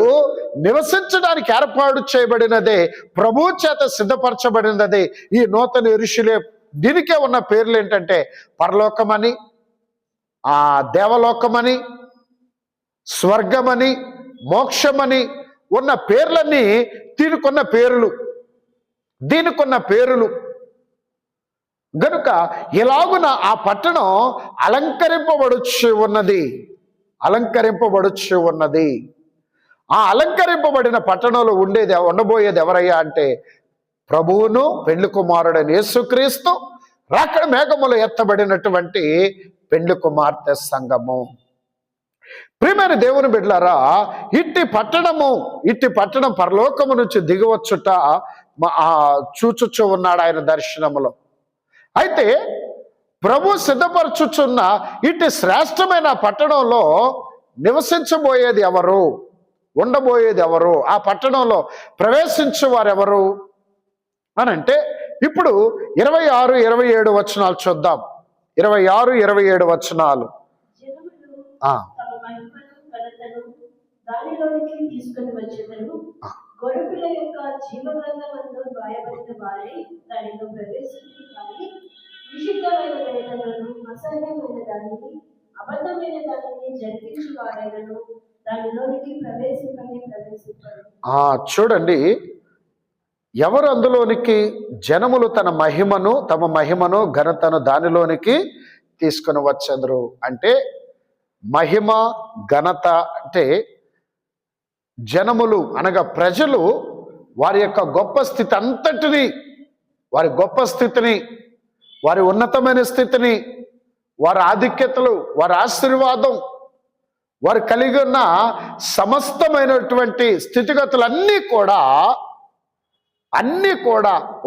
నివసించడానికి ఏర్పాటు చేయబడినదే, ప్రభు చేత సిద్ధపరచబడినదే ఈ నూతన యెరూషలేము. దీనికే ఉన్న పేర్లు ఏంటంటే పరలోకమని, దేవలోకమని, స్వర్గమని, మోక్షమని ఉన్న పేర్లన్నీ దీనికున్న పేరులు గనుక ఇలాగున ఆ పట్టణం అలంకరింపబడుచు ఉన్నది. ఆ అలంకరింపబడిన పట్టణంలో ఉండబోయేది ఎవరయ్యా అంటే ప్రభువును, పెండ్లి కుమారుడైన యేసుక్రీస్తు, రాకడ మేఘములో ఎత్తబడినటువంటి పెండ్లి కుమార్తె సంఘము. ప్రియమైన దేవుని బిడ్డలారా, ఇట్టి పట్టణం పరలోకము నుంచి దిగవచ్చుట చూచుచు ఉన్నాడు ఆయన దర్శనములో. అయితే ప్రభు సిద్ధపరచుచున్న ఇట్టి శ్రేష్టమైన పట్టణంలో నివసించబోయేది ఎవరు, ఉండబోయేది ఎవరు, ఆ పట్టణంలో ప్రవేశించు వారెవరు అని అంటే ఇప్పుడు 26, 27 వచనాలు చూద్దాం. 26, 27 వచనాలు. దానిలోనికి తీసుకుని వచ్చేదను. గొర్రెపిల్ల యొక్క జీవగ్రంథమందు రాయబడిన వారై దానిలో ప్రవేశించి కానీ విశుద్ధమైనదైనను అసహ్యమైన దానిని, అబద్ధమైన దానిని జరిపించి వారైనను దానిలోనికి ప్రవేశింపరు. చూడండి, ఎవరు అందులోనికి? జనములు తమ మహిమను ఘనతను దానిలోనికి తీసుకుని వచ్చెదరు. అంటే మహిమ, ఘనత అంటే జనములు అనగా ప్రజలు వారి యొక్క గొప్ప స్థితి అంతటిని, వారి గొప్ప స్థితిని, వారి ఉన్నతమైన స్థితిని, వారి ఆధిక్యతలు, వారి ఆశీర్వాదం, వారు కలిగి ఉన్న సమస్తమైనటువంటి స్థితిగతులన్నీ కూడా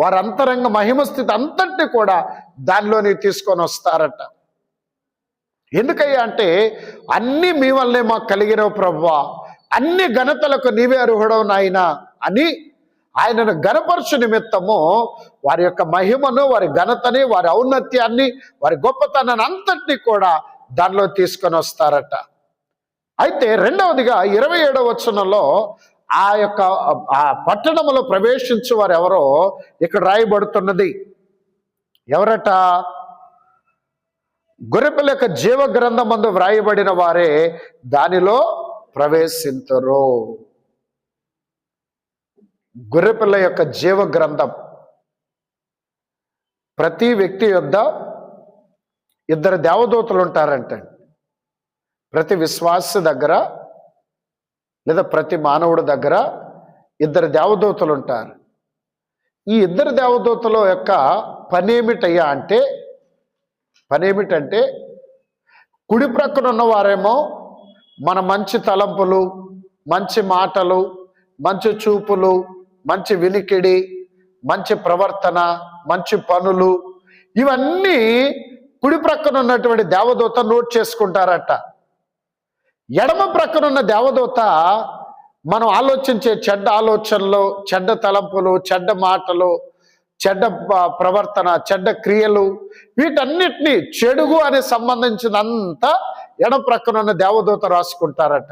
వారి అంతరంగ మహిమ స్థితి అంతటిని కూడా దానిలోని తీసుకొని వస్తారట. ఎందుకయ్యా అంటే అన్ని మీ వల్లే మాకు కలిగినవు ప్రభువా, అన్ని ఘనతలకు నీవే అర్హుడవు నాయనా అని ఆయనను ఘనపరచు నిమిత్తము వారి యొక్క మహిమను, వారి ఘనతని, వారి ఔన్నత్యాన్ని, వారి గొప్పతనాన్ని అంతటినీ కూడా దానిలో తీసుకొని వస్తారట. అయితే రెండవదిగా 27వ వచనంలో ఆ యొక్క ఆ పట్టణంలో ప్రవేశించు వారు ఎవరో ఇక్కడ రాయబడుతున్నది. ఎవరట? గొర్రెపిల్ల యొక్క జీవ గ్రంథమందు వ్రాయబడిన వారే దానిలో ప్రవేశింతురు. గొర్రెపిల్ల యొక్క జీవ గ్రంథం. ప్రతి వ్యక్తి యొద్ద 2 దేవదూతలు ఉంటారంట. ప్రతి విశ్వాస దగ్గర లేదా ప్రతి మానవుడి దగ్గర 2 దేవదూతలు ఉంటారు. ఈ 2 దేవదూతల యొక్క పనేమిటంటే కుడి ప్రక్కన ఉన్నవారేమో మన మంచి తలంపులు, మంచి మాటలు, మంచి చూపులు, మంచి వినికిడి, మంచి ప్రవర్తన, మంచి పనులు, ఇవన్నీ కుడి ప్రక్కన ఉన్నటువంటి దేవదూత నోట్ చేసుకుంటారట. ఎడమ ప్రక్కన ఉన్న దేవదూత మనం ఆలోచించే చెడ్డ ఆలోచనలు, చెడ్డ తలంపులు, చెడ్డ మాటలు, చెడ్డ ప్రవర్తన, చెడ్డ క్రియలు, వీటన్నిటినీ చెడుగు అని సంబంధించినంతా ఎడమ ప్రక్కన ఉన్న దేవదూత రాసుకుంటారట.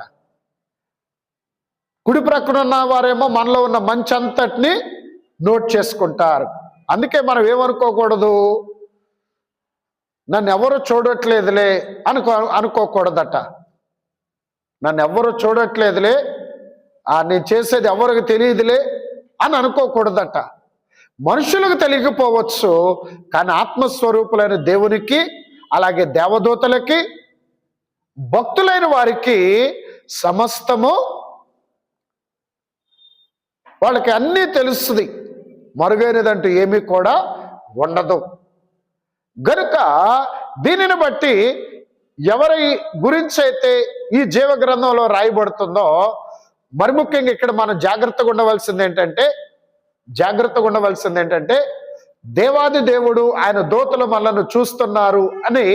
కుడి ప్రక్కన ఉన్న వారేమో మనలో ఉన్న మంచి అంతటిని నోట్ చేసుకుంటారు. అందుకే మనం ఏమనుకోకూడదు, నన్ను ఎవరు చూడట్లేదులే అనుకోకూడదట. నన్ను ఎవ్వరు చూడట్లేదులే, నేను చేసేది ఎవరికి తెలియదులే అని అనుకోకూడదట. మనుషులకు తెలియకపోవచ్చు, కానీ ఆత్మస్వరూపులైన దేవునికి, అలాగే దేవదూతలకి, భక్తులైన వారికి సమస్తము వాళ్ళకి అన్నీ తెలుస్తుంది. మరుగైనదంటూ ఏమీ కూడా ఉండదు. గనుక దీనిని బట్టి ఎవరి గురించి అయితే ఈ జీవ గ్రంథంలో రాయబడుతుందో, మరి ముఖ్యంగా ఇక్కడ మనం జాగ్రత్తగా ఉండవలసింది ఏంటంటే దేవాది దేవుడు ఆయన దూతలు మనల్ని చూస్తున్నారు అని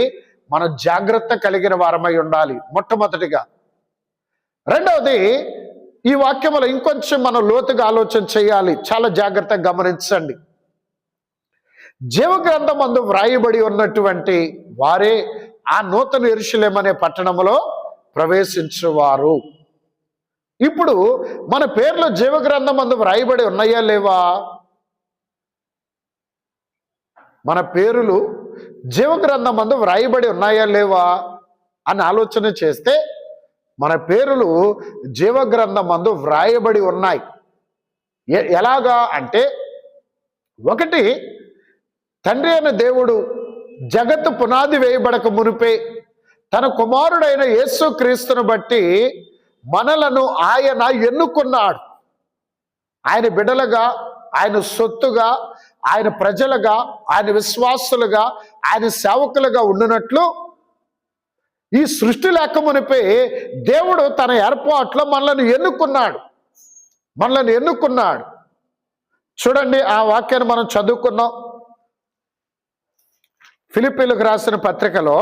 మనం జాగ్రత్త కలిగిన వారమై ఉండాలి మొట్టమొదటిగా. రెండవది, ఈ వాక్యములో ఇంకొంచెం మనం లోతుగా ఆలోచన చేయాలి. చాలా జాగ్రత్తగా గమనించండి. జీవ గ్రంథమందు వ్రాయబడి ఉన్నటువంటి వారే ఆ నూతన యెరూషలేము అనే పట్టణంలో ప్రవేశించువారు. ఇప్పుడు మన పేర్లు జీవ గ్రంథమందు వ్రాయబడి ఉన్నాయా లేవా? మన పేరులు జీవ గ్రంథమందు వ్రాయబడి ఉన్నాయా లేవా అని ఆలోచన చేస్తే మన పేరులు జీవ గ్రంథమందు వ్రాయబడి ఉన్నాయి. ఎలాగా అంటే, ఒకటి, తండ్రి అయిన దేవుడు జగత్తు పునాది వేయబడక మునిపే తన కుమారుడైన యేసు క్రీస్తును బట్టి మనలను ఆయన ఎన్నుకున్నాడు. ఆయన బిడ్డలుగా, ఆయన సొత్తుగా, ఆయన ప్రజలుగా, ఆయన విశ్వాసులుగా, ఆయన సేవకులుగా ఉండినట్లు ఈ సృష్టి లేక మునిపే దేవుడు తన ఏర్పాట్లో మనల్ని ఎన్నుకున్నాడు. చూడండి, ఆ వాక్యాన్ని మనం చదువుకున్నాం. ఫిలిప్పీలకు రాసిన పత్రికలో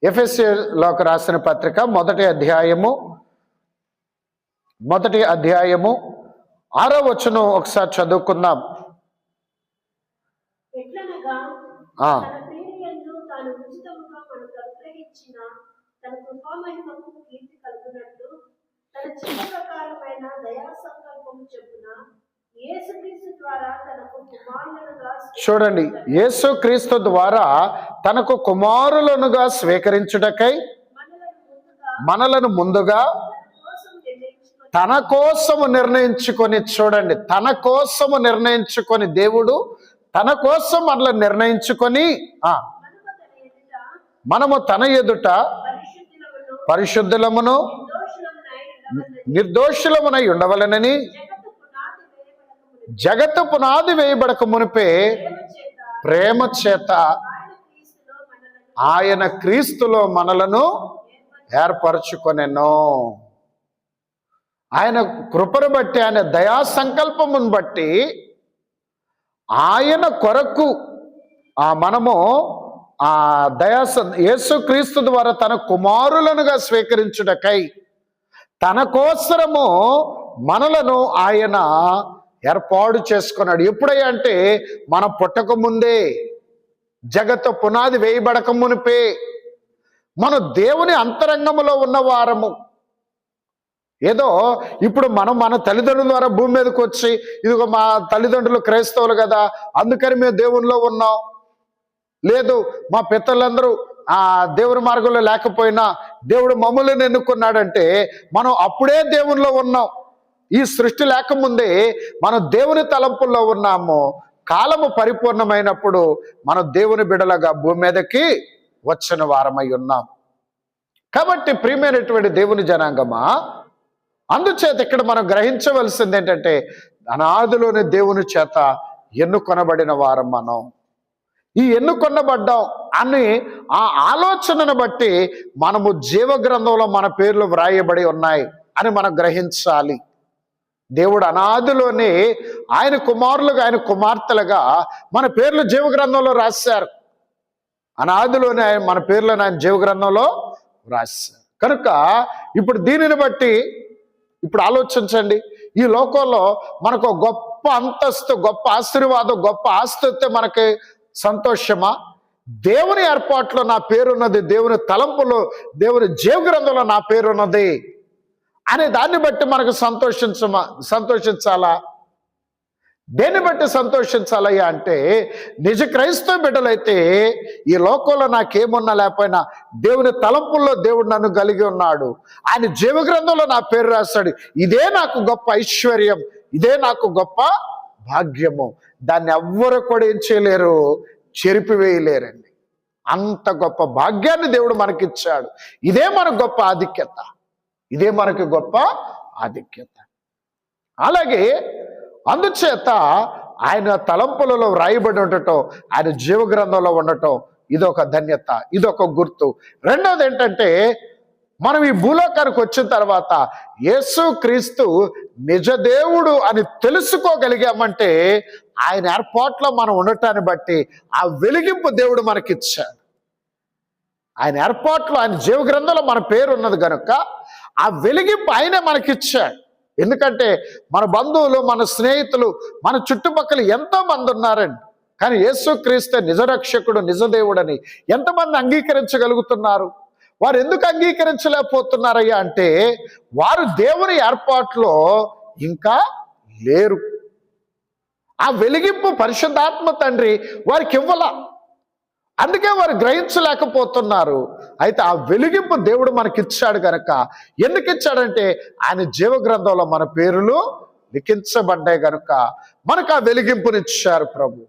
ఎఫెసీలోకి రాసిన పత్రిక మొదటి అధ్యాయము 6వ వచనం ఒకసారి చదువుకుందాం. ఎట్లనగా తన ప్రియయందు తాను ఉచితముగా మనకు అనుగ్రహించిన తన కృపామహిమకు కీర్తి కలుగునట్లు తన చిత్త ప్రకారమైన దయా సంకల్పము చొప్పున యేసుక్రీస్తు ద్వారా తనకు కుమారులుగా చూడండి, యేసుక్రీస్తు ద్వారా తనకు కుమారులనుగా స్వీకరించుటకై మనలను ముందుగా తన కోసము నిర్ణయించుకొని, చూడండి, తన కోసము నిర్ణయించుకొని, దేవుడు తన కోసం మనల్ని నిర్ణయించుకొని మనము తన ఎదుట పరిశుద్ధులమును నిర్దోషులమునై ఉండవలెనని జగత్తు పునాది వేయబడక మునిపే ప్రేమ చేత ఆయన క్రీస్తులో మనలను ఏర్పరచుకొనెను. ఆయన కృపను బట్టి, ఆయన దయా సంకల్పమును బట్టి ఆయన కొరకు మనము యేసుక్రీస్తు ద్వారా తన కుమారులనుగా స్వీకరించుటకై తన కోసరము మనలను ఆయన ఏర్పాటు చేసుకున్నాడు. ఎప్పుడయ్యా అంటే మనం పుట్టక ముందే, జగత్తు పునాది వేయబడక మునిపే మనం దేవుని అంతరంగములో ఉన్న వారము. ఏదో ఇప్పుడు మనం మన తల్లిదండ్రుల ద్వారా భూమి మీదకి వచ్చి, ఇదిగో మా తల్లిదండ్రులు క్రైస్తవులు కదా అందుకని మేము దేవునిలో ఉన్నాం, లేదు మా పితరులందరూ దేవుని మార్గంలో లేకపోయినా దేవుడు మమ్మల్ని ఎన్నుకున్నాడంటే మనం అప్పుడే దేవునిలో ఉన్నాం. ఈ సృష్టి లేకముందే మనం దేవుని తలంపుల్లో ఉన్నాము. కాలము పరిపూర్ణమైనప్పుడు మనం దేవుని బిడలగా భూమి మీదకి వచ్చిన వారమై ఉన్నాం. కాబట్టి ప్రియమైనటువంటి దేవుని జనాంగమా, అందుచేత ఇక్కడ మనం గ్రహించవలసింది ఏంటంటే అనాదిలోని దేవుని చేత ఎన్నుకొనబడిన వారం మనం. ఈ ఎన్నుకొనబడ్డాం అని ఆ ఆలోచనను బట్టి మనము జీవగ్రంథంలో మన పేర్లు వ్రాయబడి ఉన్నాయి అని మనం గ్రహించాలి. దేవుడు అనాదిలోనే ఆయన కుమారులుగా, ఆయన కుమార్తెలుగా మన పేర్లు జీవగ్రంథంలో రాశారు. అనాదిలోనే మన పేర్లను ఆయన జీవగ్రంథంలో రాశారు. కనుక ఇప్పుడు దీనిని బట్టి ఇప్పుడు ఆలోచించండి, ఈ లోకంలో మనకు గొప్ప అంతస్తు, గొప్ప ఆశీర్వాదం, గొప్ప ఆస్తి వస్తే మనకి సంతోషమా? దేవుని ఏర్పాట్లో నా పేరున్నది, దేవుని తలంపులో, దేవుని జీవగ్రంథంలో నా పేరున్నది అనే దాన్ని బట్టి మనకు సంతోషించాలా? దేన్ని బట్టి సంతోషించాలయ్యా అంటే, నిజ క్రైస్తవ బిడ్డలైతే ఈ లోకంలో నాకేమున్నా లేకపోయినా దేవుని తలంపుల్లో దేవుడు నన్ను కలిగి ఉన్నాడు, ఆయన జీవగ్రంథంలో నా పేరు రాశాడు, ఇదే నాకు గొప్ప ఐశ్వర్యం, ఇదే నాకు గొప్ప భాగ్యము. దాన్ని ఎవ్వరు కూడా ఏం చేయలేరు, చెరిపివేయలేరండి. అంత గొప్ప భాగ్యాన్ని దేవుడు మనకిచ్చాడు. ఇదే మనకు గొప్ప ఆధిక్యత, ఇదే మనకి గొప్ప ఆధిక్యత. అలాగే అందుచేత ఆయన తలంపులలో వ్రాయబడి ఉండటం, ఆయన జీవగ్రంథంలో ఉండటం ఇదొక ధన్యత, ఇదొక గుర్తు. రెండవది ఏంటంటే, మనం ఈ భూలోకానికి వచ్చిన తర్వాత యేసుక్రీస్తు నిజదేవుడు అని తెలుసుకోగలిగామంటే ఆయన ఏర్పాట్లో మనం ఉండటాన్ని బట్టి ఆ వెలిగింపు దేవుడు మనకిచ్చాడు. ఆయన ఏర్పాట్లో, ఆయన జీవగ్రంథంలో మన పేరు ఉన్నది కనుక ఆ వెలిగింపు ఆయనే మనకిచ్చాడు. ఎందుకంటే మన బంధువులు, మన స్నేహితులు, మన చుట్టుపక్కల ఎంతో మంది ఉన్నారండి, కానీ యేసుక్రీస్తు నిజరక్షకుడు, నిజదేవుడని ఎంతమంది అంగీకరించగలుగుతున్నారు? వారు ఎందుకు అంగీకరించలేకపోతున్నారయ్యా అంటే వారు దేవుని ఏర్పాట్లో ఇంకా లేరు. ఆ వెలిగింపు పరిశుద్ధాత్మ తండ్రి వారికి ఇవ్వాల, అందుకే వారు గ్రహించలేకపోతున్నారు. అయితే ఆ వెలిగింపు దేవుడు మనకిచ్చాడు కనుక, ఎందుకు ఇచ్చాడంటే ఆయన జీవగ్రంథంలో మన పేర్లు లిఖించబడ్డాయి కనుక మనకు ఆ వెలిగింపునిచ్చారు ప్రభు.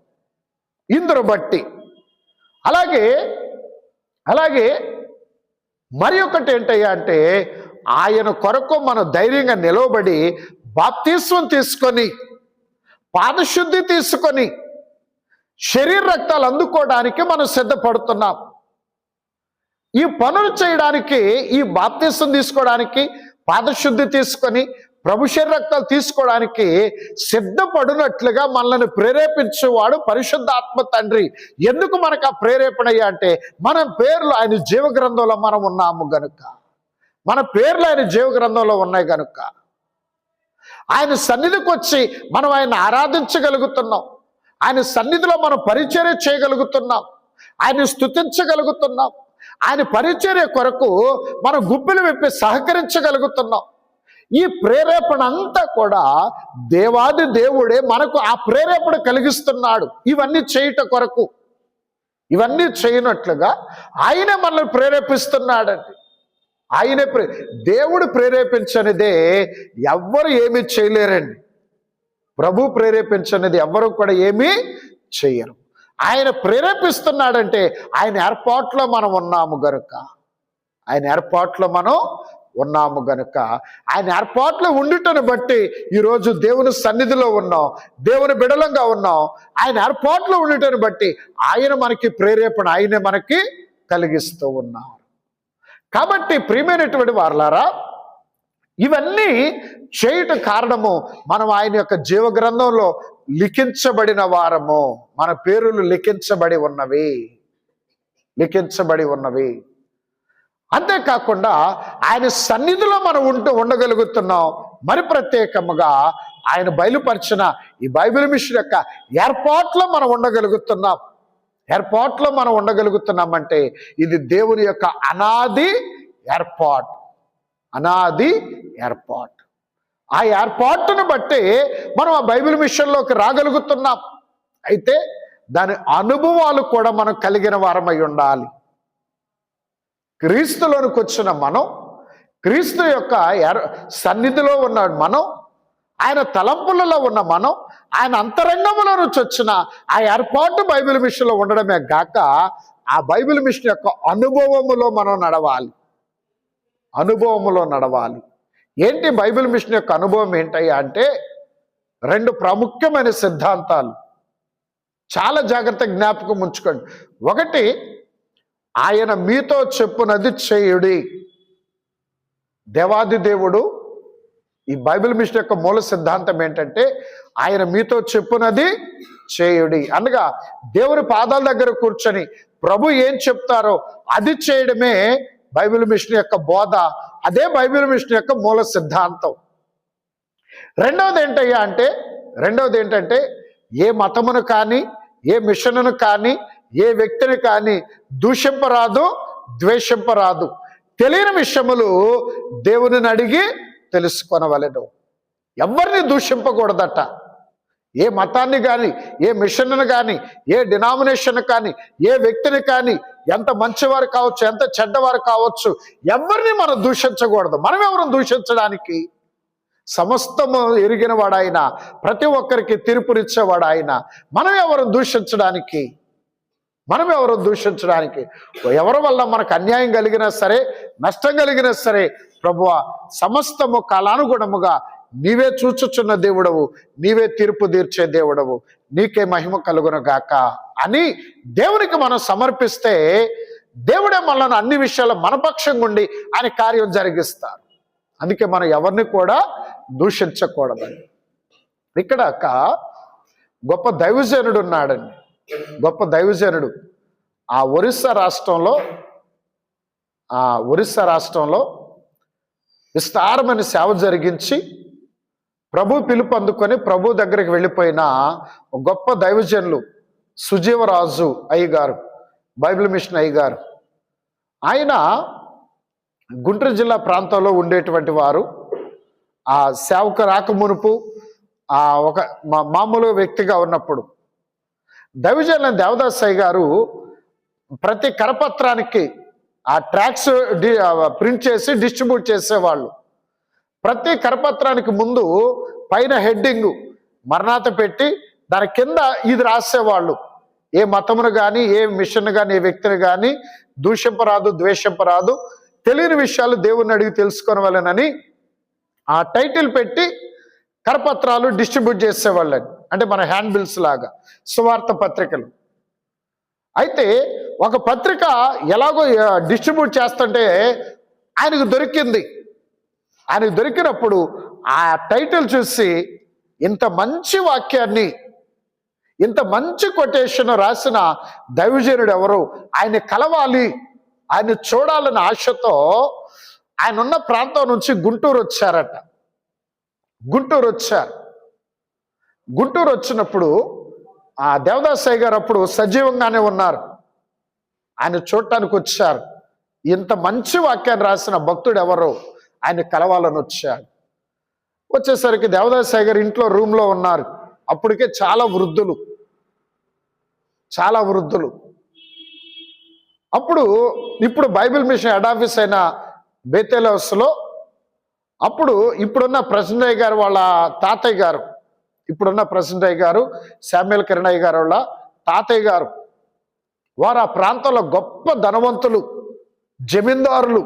ఇందును బట్టి అలాగే మరి ఒకటి ఏంటయ్యా అంటే, ఆయన కొరకు మనం ధైర్యంగా నిలవబడి బాప్తిస్మం తీసుకొని, పాదశుద్ధి తీసుకొని, శరీర రక్తాలు అందుకోవడానికి మనం సిద్ధపడుతున్నాం. ఈ పనులు చేయడానికి, ఈ బాప్తిస్మం తీసుకోవడానికి, పాదశుద్ధి తీసుకొని ప్రభు శరీర రక్తాలు తీసుకోవడానికి సిద్ధపడినట్లుగా మనల్ని ప్రేరేపించేవాడు పరిశుద్ధాత్మ తండ్రి. ఎందుకు మనకు ఆ ప్రేరేపణ అయ్యా అంటే, మన పేర్లు ఆయన జీవగ్రంథంలో మనం ఉన్నాము గనుక, మన పేర్లు ఆయన జీవగ్రంథంలో ఉన్నాయి కనుక ఆయన సన్నిధికి వచ్చి మనం ఆయన ఆరాధించగలుగుతున్నాం, ఆయన సన్నిధిలో మనం పరిచర్య చేయగలుగుతున్నాం, ఆయన స్తుతించగలుగుతున్నాం, ఆయన పరిచర్య కొరకు మనం గుప్పిలు విప్పి సహకరించగలుగుతున్నాం. ఈ ప్రేరేపణ అంతా కూడా దేవాది దేవుడే మనకు ఆ ప్రేరేపణ కలిగిస్తున్నాడు. ఇవన్నీ చేయుట కొరకు, ఇవన్నీ చేయనట్లుగా ఆయనే మనల్ని ప్రేరేపిస్తున్నాడండి. ఆయనే దేవుడు ప్రేరేపించనిదే ఎవ్వరు ఏమీ చేయలేరండి. ప్రభు ప్రేరేపించనిది ఎవ్వరు కూడా ఏమీ చెయ్యరు. ఆయన ప్రేరేపిస్తున్నాడంటే ఆయన ఏర్పాట్లో మనం ఉన్నాము గనుక, ఆయన ఏర్పాట్లో మనం ఉన్నాము గనుక, ఆయన ఏర్పాట్లో ఉండుటను బట్టి ఈరోజు దేవుని సన్నిధిలో ఉన్నాం, దేవుని బిడలంగా ఉన్నాం. ఆయన ఏర్పాట్లో ఉండుటను బట్టి ఆయన మనకి ప్రేరేపణ ఆయనే మనకి కలిగిస్తూ ఉన్నారు. కాబట్టి ప్రియమైనటువంటి వారలారా, ఇవన్నీ చేయుట కారణము మనం ఆయన యొక్క జీవ గ్రంథంలో లిఖించబడిన వారము, మన పేరులు లిఖించబడి ఉన్నవి. అంతేకాకుండా ఆయన సన్నిధిలో మనం ఉండగలుగుతున్నాం. మరి ప్రత్యేకముగా ఆయన బయలుపరిచిన ఈ బైబిల్ మిషన్ యొక్క ఏర్పాట్లో మనం ఉండగలుగుతున్నామంటే ఇది దేవుని యొక్క అనాది ఏర్పాటు. ఆ ఏర్పాటును బట్టి మనం ఆ బైబిల్ మిషన్లోకి రాగలుగుతున్నాం. అయితే దాని అనుభవాలు కూడా మనం కలిగిన వారమై ఉండాలి. క్రీస్తులోనికి వచ్చిన మనం, క్రీస్తు యొక్క సన్నిధిలో ఉన్న మనం, ఆయన తలంపులలో ఉన్న మనం, ఆయన అంతరంగంలో నుంచి వచ్చిన ఆ ఏర్పాటు బైబిల్ మిషన్లో ఉండడమే గాక ఆ బైబిల్ మిషన్ యొక్క అనుభవములో మనం నడవాలి. ఏంటి బైబిల్ మిషన్ యొక్క అనుభవం ఏంటయ్యా అంటే 2 ప్రాముఖ్యమైన సిద్ధాంతాలు. చాలా జాగ్రత్త జ్ఞాపకం ఉంచుకోండి. ఒకటి, ఆయన మీతో చెప్పునది చేయుడి. దేవాది దేవుడు ఈ బైబిల్ మిషన్ యొక్క మూల సిద్ధాంతం ఏంటంటే ఆయన మీతో చెప్పునది చేయుడి అనగా దేవుని పాదాల దగ్గర కూర్చొని ప్రభు ఏం చెప్తారో అది చేయడమే బైబిల్ మిషన్ యొక్క బోధ. అదే బైబిల్ మిషన్ యొక్క మూల సిద్ధాంతం. రెండవది ఏంటంటే ఏ మతమును కానీ, ఏ మిషన్ను కానీ, ఏ వ్యక్తిని కానీ దూషింపరాదు, ద్వేషింపరాదు. తెలియని విషయములు దేవునిని అడిగి తెలుసుకొనవలెను. ఎవరిని దూషింపకూడదట. ఏ మతాన్ని కానీ, ఏ మిషన్ను కానీ, ఏ డినామినేషన్ కానీ, ఏ వ్యక్తిని కానీ, ఎంత మంచివారు కావచ్చు, ఎంత చెడ్డవారు కావచ్చు, ఎవరిని మనం దూషించకూడదు. మనం ఎవరు దూషించడానికి? సమస్తము ఎరిగిన వాడాయన, ప్రతి ఒక్కరికి తీర్పునిచ్చేవాడు ఆయన. మనం ఎవరు దూషించడానికి? ఎవరి వల్ల మనకు అన్యాయం కలిగినా సరే, నష్టం కలిగినా సరే, ప్రభువా సమస్తము కాలానుగుణముగా నీవే చూచుచున్న దేవుడవు, నీవే తీర్పు తీర్చే దేవుడవు, నీకే మహిమ కలుగును గాక అని దేవునికి మనం సమర్పిస్తే దేవుడే మనల్ని అన్ని విషయాలు మన పక్షంగా ఉండి ఆయన కార్యం జరిగిస్తారు. అందుకే మనం ఎవరిని కూడా దూషించకూడదని. ఇక్కడ ఒక గొప్ప దైవజనుడు ఉన్నాడండి. ఆ ఒరిస్సా రాష్ట్రంలో విస్తారమైన సేవ జరిగించి ప్రభు పిలుపు అందుకొని ప్రభు దగ్గరికి వెళ్ళిపోయిన గొప్ప దైవజనులు సుజీవరాజు అయ్యగారు, బైబిల్ మిషన్ అయ్యగారు. ఆయన గుంటూరు జిల్లా ప్రాంతంలో ఉండేటువంటి వారు. ఆ సేవకు రాకమునుపు ఒక మామూలు వ్యక్తిగా ఉన్నప్పుడు దైవజనులైన దేవదాస్ అయ్య గారు ప్రతి కరపత్రానికి ఆ ట్రాక్స్ ప్రింట్ చేసి డిస్ట్రిబ్యూట్ చేసేవాళ్ళు. ప్రతి కరపత్రానికి ముందు పైన హెడ్డింగ్ మరణాత పెట్టి దాని కింద ఇది రాసేవాళ్ళు. ఏ మతమును కానీ, ఏ మిషన్ కానీ, ఏ వ్యక్తిని కానీ దూషింపరాదు, ద్వేషింపరాదు, తెలియని విషయాలు దేవుణ్ణి అడిగి తెలుసుకోవాలనని ఆ టైటిల్ పెట్టి కరపత్రాలు డిస్ట్రిబ్యూట్ చేసేవాళ్ళని. అంటే మన హ్యాండ్ బిల్స్ లాగా సువార్త పత్రికలు. అయితే ఒక పత్రిక ఎలాగో డిస్ట్రిబ్యూట్ చేస్తుంటే ఆయనకు దొరికినప్పుడు ఆ టైటిల్ చూసి ఇంత మంచి వాక్యాన్ని, ఇంత మంచి కొటేషన్ రాసిన దైవజనుడు ఎవరు, ఆయన కలవాలి, ఆయన చూడాలన్న ఆశతో ఆయన ఉన్న ప్రాంతం నుంచి గుంటూరు వచ్చినప్పుడు ఆ దేవదాసయ్య గారు అప్పుడు సజీవంగానే ఉన్నారు. ఆయన చూడటానికి వచ్చారు. ఇంత మంచి వాక్యాన్ని రాసిన భక్తుడు ఎవరో ఆయన కలవాలని వచ్చాడు. వచ్చేసరికి దేవదాసాయి గారు ఇంట్లో రూమ్లో ఉన్నారు. అప్పటికే చాలా వృద్ధులు. అప్పుడు ఇప్పుడు బైబిల్ మిషన్ హెడ్ ఆఫీస్ అయిన బేతేల్ హౌస్లో ఇప్పుడున్న ప్రెసిడెంట్ అయ్య గారు వాళ్ళ తాతయ్య గారు, ఇప్పుడున్న ప్రెసిడెంట్ అయ్య గారు శామ్యుల్ కిరణయ్య గారు వాళ్ళ తాతయ్య గారు, వారు ఆ ప్రాంతంలో గొప్ప ధనవంతులు, జమీందారులు.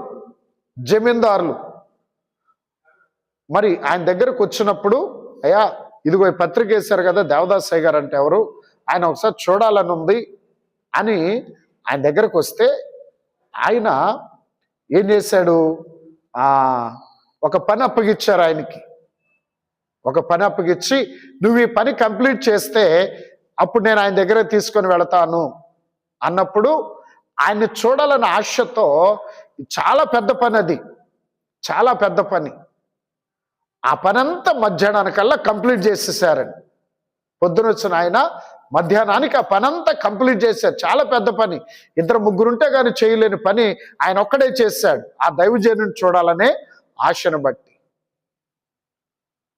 మరి ఆయన దగ్గరకు వచ్చినప్పుడు, అయ్యా ఇదిగో ఈ పత్రిక వేశారు కదా దేవదాసాయి గారు అంటే ఎవరు, ఆయన ఒకసారి చూడాలని ఉంది అని ఆయన దగ్గరకు వస్తే ఆయన ఏం చేశాడు, ఒక పని అప్పగిచ్చారు ఆయనకి. ఒక పని అప్పగిచ్చి, నువ్వు ఈ పని కంప్లీట్ చేస్తే అప్పుడు నేను ఆయన దగ్గర తీసుకొని వెళతాను అన్నప్పుడు ఆయన్ని చూడాలన్న ఆశతో, చాలా పెద్ద పని అది, చాలా పెద్ద పని. ఆ పనంతా మధ్యాహ్నానికల్లా కంప్లీట్ చేసేసారండి. పొద్దున వచ్చిన ఆయన మధ్యాహ్నానికి ఆ పనంతా కంప్లీట్ చేశారు. చాలా పెద్ద పని, 2-3 ఉంటే కానీ చేయలేని పని ఆయన ఒక్కడే చేశాడు, ఆ దైవజనుని చూడాలనే ఆశను బట్టి.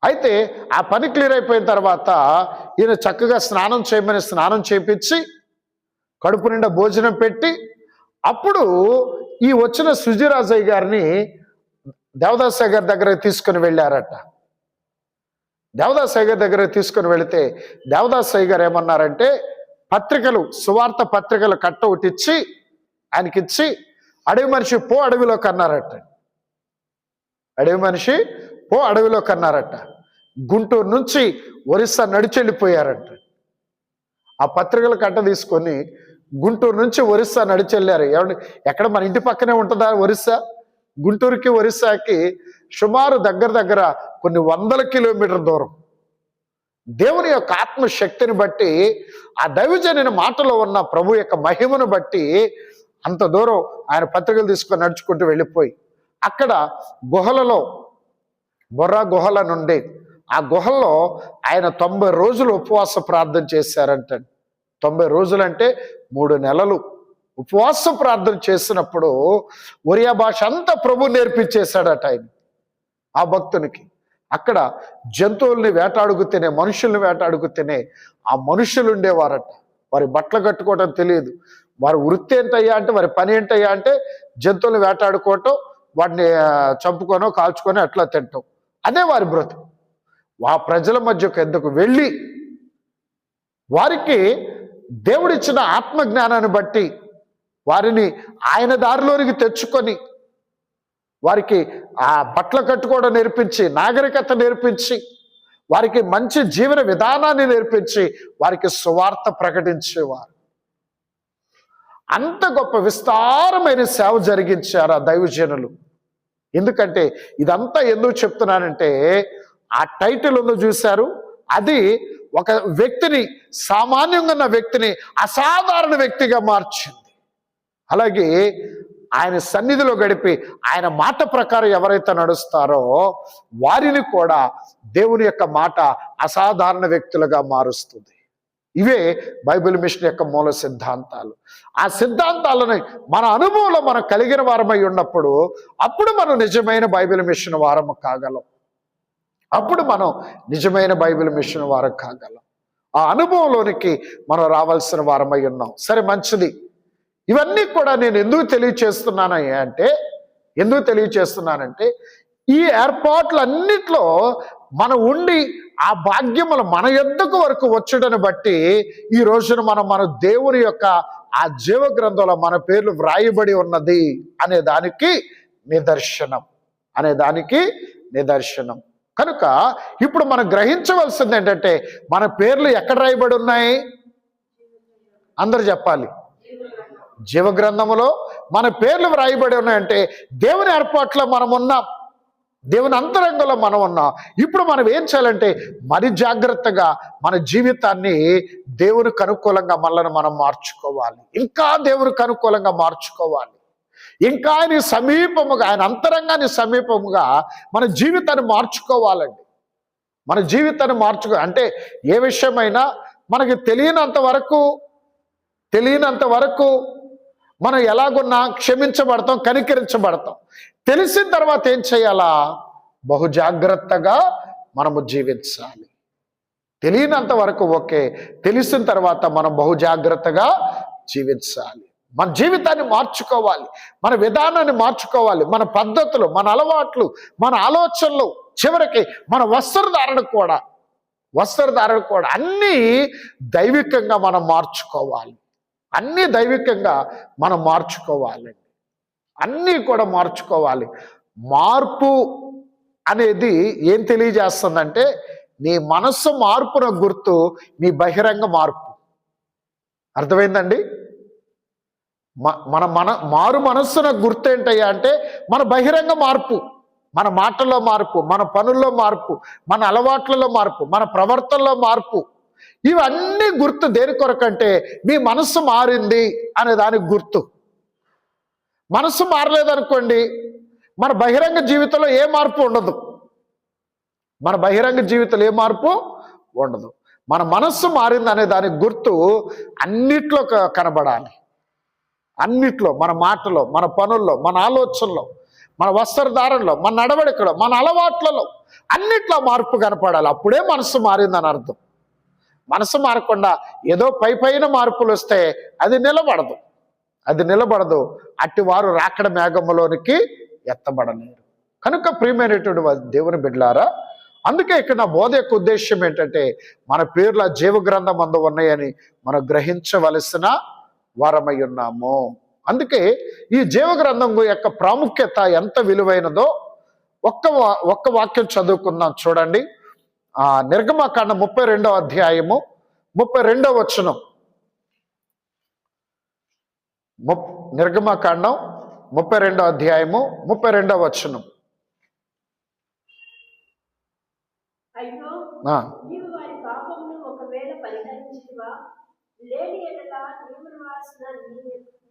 అయితే ఆ పని క్లియర్ అయిపోయిన తర్వాత ఈయన చక్కగా స్నానం చేయమని స్నానం చేపించి, కడుపు నిండా భోజనం పెట్టి, అప్పుడు ఈ వచ్చిన సుజీరాజయ్య గారిని దేవదాసాయి గారి దగ్గర తీసుకుని వెళ్ళారట. దేవదాసాయి గారి దగ్గర తీసుకుని వెళితే దేవదాసాయి గారు ఏమన్నారంటే, పత్రికలు, సువార్త పత్రికలు కట్ట ఒకటి ఇచ్చి ఆయనకిచ్చి, అడవి మనిషి పో అడవిలోకి అన్నారట. అడవి మనిషి పో అడవిలోకి అన్నారట. గుంటూరు నుంచి ఒరిస్సా నడిచెళ్ళిపోయారట. ఆ పత్రికల కట్ట తీసుకొని గుంటూరు నుంచి ఒరిస్సా నడిచెళ్ళారు. ఏమండి, ఎక్కడ మన ఇంటి పక్కనే ఉంటుందా ఒరిస్సా? గుంటూరుకి ఒరిస్సాకి సుమారు దగ్గర కొన్ని 100 కిలోమీటర్ల దూరం. దేవుని యొక్క ఆత్మశక్తిని బట్టి, ఆ దైవజనుని మాటలో ఉన్న ప్రభు యొక్క మహిమను బట్టి అంత దూరం ఆయన పత్రికలు తీసుకొని నడుచుకుంటూ వెళ్ళిపోయి, అక్కడ గుహలలో, బొర్రా గుహల నుండి ఆ గుహల్లో ఆయన 90 రోజులు ఉపవాస ప్రార్థన చేశారంట. 90 రోజులు అంటే 3 నెలలు ఉపవాస ప్రార్థన చేసినప్పుడు ఒరియా భాష అంతా ప్రభు నేర్పించేశాడట ఆయన, ఆ భక్తునికి. అక్కడ జంతువుల్ని వేటాడుకుతేనే, మనుషుల్ని వేటాడుకుతేనే ఆ మనుషులు ఉండేవారట. వారి బట్టలు కట్టుకోవడం తెలియదు. వారి వృత్తి ఏంటయ్యా అంటే, వారి పని ఏంటయ్యా అంటే, జంతువుల్ని వేటాడుకోవటం, వాటిని చంపుకొనో కాల్చుకొని అట్లా తింటాం, అదే వారి బ్రతుకు. ఆ ప్రజల మధ్యకు ఎందుకు వెళ్ళి వారికి దేవుడిచ్చిన ఆత్మజ్ఞానాన్ని బట్టి వారిని ఆయన దారిలోనికి తెచ్చుకొని, వారికి ఆ బట్టలు కట్టుకోవడం నేర్పించి, నాగరికత నేర్పించి, వారికి మంచి జీవన విధానాన్ని నేర్పించి వారికి సువార్త ప్రకటించేవారు. అంత గొప్ప విస్తారమైన సేవ జరిగించారు ఆ దైవజనులు. ఎందుకంటే ఇదంతా ఎందుకు చెప్తున్నానంటే, ఆ టైటిల్ ఉందో చూశారు, అది ఒక వ్యక్తిని, సామాన్యంగా ఉన్న వ్యక్తిని అసాధారణ వ్యక్తిగా మార్చింది. అలాగే ఆయన సన్నిధిలో గడిపి ఆయన మాట ప్రకారం ఎవరైతే నడుస్తారో వారిని కూడా దేవుని యొక్క మాట అసాధారణ వ్యక్తులుగా మారుస్తుంది. ఇవే బైబిల్ మిషన్ యొక్క మూల సిద్ధాంతాలు. ఆ సిద్ధాంతాలను మన అనుభవంలో మనం కలిగిన వారమై ఉన్నప్పుడు అప్పుడు మనం నిజమైన బైబిల్ మిషన్ వారం కాగలం. అప్పుడు మనం నిజమైన బైబిల్ మిషన్ వారం కాగలం. ఆ అనుభవంలోనికి మనం రావాల్సిన వారమై ఉన్నాం. సరే, మంచిది. ఇవన్నీ కూడా నేను ఎందుకు తెలియచేస్తున్నానంటే ఈ ఏర్పాట్లన్నిట్లో మనం ఉండి ఆ భాగ్యములు మన యొద్దకు వరకు వచ్చుటను బట్టి ఈ రోజున మన దేవుని యొక్క ఆ జీవ గ్రంథంలో మన పేర్లు వ్రాయబడి ఉన్నది అనే దానికి నిదర్శనం. కనుక ఇప్పుడు మనం గ్రహించవలసింది ఏంటంటే, మన పేర్లు ఎక్కడ రాయబడి ఉన్నాయి? అందరు చెప్పాలి. జీవగ్రంథములో మన పేర్లు వ్రాయబడి ఉన్నాయంటే దేవుని ఏర్పాట్లో మనం ఉన్నాం, దేవుని అంతరంగంలో మనం ఉన్నాం. ఇప్పుడు మనం ఏం చేయాలంటే, మరి జాగ్రత్తగా మన జీవితాన్ని దేవునికి అనుకూలంగా మనల్ని మనం మార్చుకోవాలి. ఇంకా దేవునికి అనుకూలంగా మార్చుకోవాలి. ఇంకా ఆయన సమీపముగా, ఆయన అంతరంగాన్ని సమీపముగా మన జీవితాన్ని మార్చుకోవాలండి. మన జీవితాన్ని అంటే ఏ విషయమైనా మనకి తెలియనంత వరకు మనం ఎలాగున్నా క్షమించబడతాం, కనికరించబడతాం. తెలిసిన తర్వాత ఏం చేయాలా? బహు జాగ్రత్తగా మనము జీవించాలి. తెలియనంత వరకు ఓకే, తెలిసిన తర్వాత మనం బహు జాగ్రత్తగా జీవించాలి. మన జీవితాన్ని మార్చుకోవాలి, మన విధానాన్ని మార్చుకోవాలి, మన పద్ధతులు, మన అలవాట్లు, మన ఆలోచనలు, చివరికి మన వస్త్రధారణ కూడా అన్నీ దైవికంగా మనం మార్చుకోవాలి. అన్నీ దైవికంగా మనం మార్చుకోవాలి. అన్నీ కూడా మార్చుకోవాలి. మార్పు అనేది ఏం తెలియజేస్తుందంటే, నీ మనస్సు మార్పున గుర్తు నీ బహిరంగ మార్పు. అర్థమైందండి? మారు మనస్సున గుర్తు ఏంటయ్యా అంటే మన బహిరంగ మార్పు, మన మాటల్లో మార్పు, మన పనుల్లో మార్పు, మన అలవాట్లలో మార్పు, మన ప్రవర్తనలో మార్పు. ఇవన్నీ గుర్తు దేని కొరకంటే నీ మనస్సు మారింది అనే దానికి గుర్తు. మనస్సు మారలేదనుకోండి, మన బహిరంగ జీవితంలో ఏ మార్పు ఉండదు. మన బహిరంగ జీవితంలో ఏ మార్పు ఉండదు. మన మనస్సు మారింది అనే దానికి గుర్తు అన్నిట్లో కనబడాలి. అన్నిట్లో, మన మాటలో, మన పనుల్లో, మన ఆలోచనలో, మన వస్త్రధారణలో, మన నడవడికలో, మన అలవాట్లలో అన్నిట్లో మార్పు కనపడాలి. అప్పుడే మనసు మారిందని అర్థం. మనసు మారకుండా ఏదో పైన మార్పులు వస్తే అది నిలబడదు. అట్టి వారు రాకడ మేఘములోనికి ఎత్తబడలేరు. కనుక ప్రియమైనటువంటి దేవుని బిడ్డలారా, అందుకే ఇక్కడ నా బోధ యొక్క ఉద్దేశం ఏంటంటే, మన పేర్ల జీవగ్రంథం అందు ఉన్నాయని మనం గ్రహించవలసిన వారమై ఉన్నాము. అందుకే ఈ జీవగ్రంథం యొక్క ప్రాముఖ్యత ఎంత విలువైనదో ఒక్క వాక్యం చదువుకుందాం. చూడండి, నిర్గమకాండం 32వ అధ్యాయము 32వ వచనం. నిర్గమకాండం 32వ అధ్యాయము 32వ వచనం. అయ్యో, నీవు వారి పాపమును ఒకవేళ పరిహరించితివా, లేని ఎడల నీవు రాసిన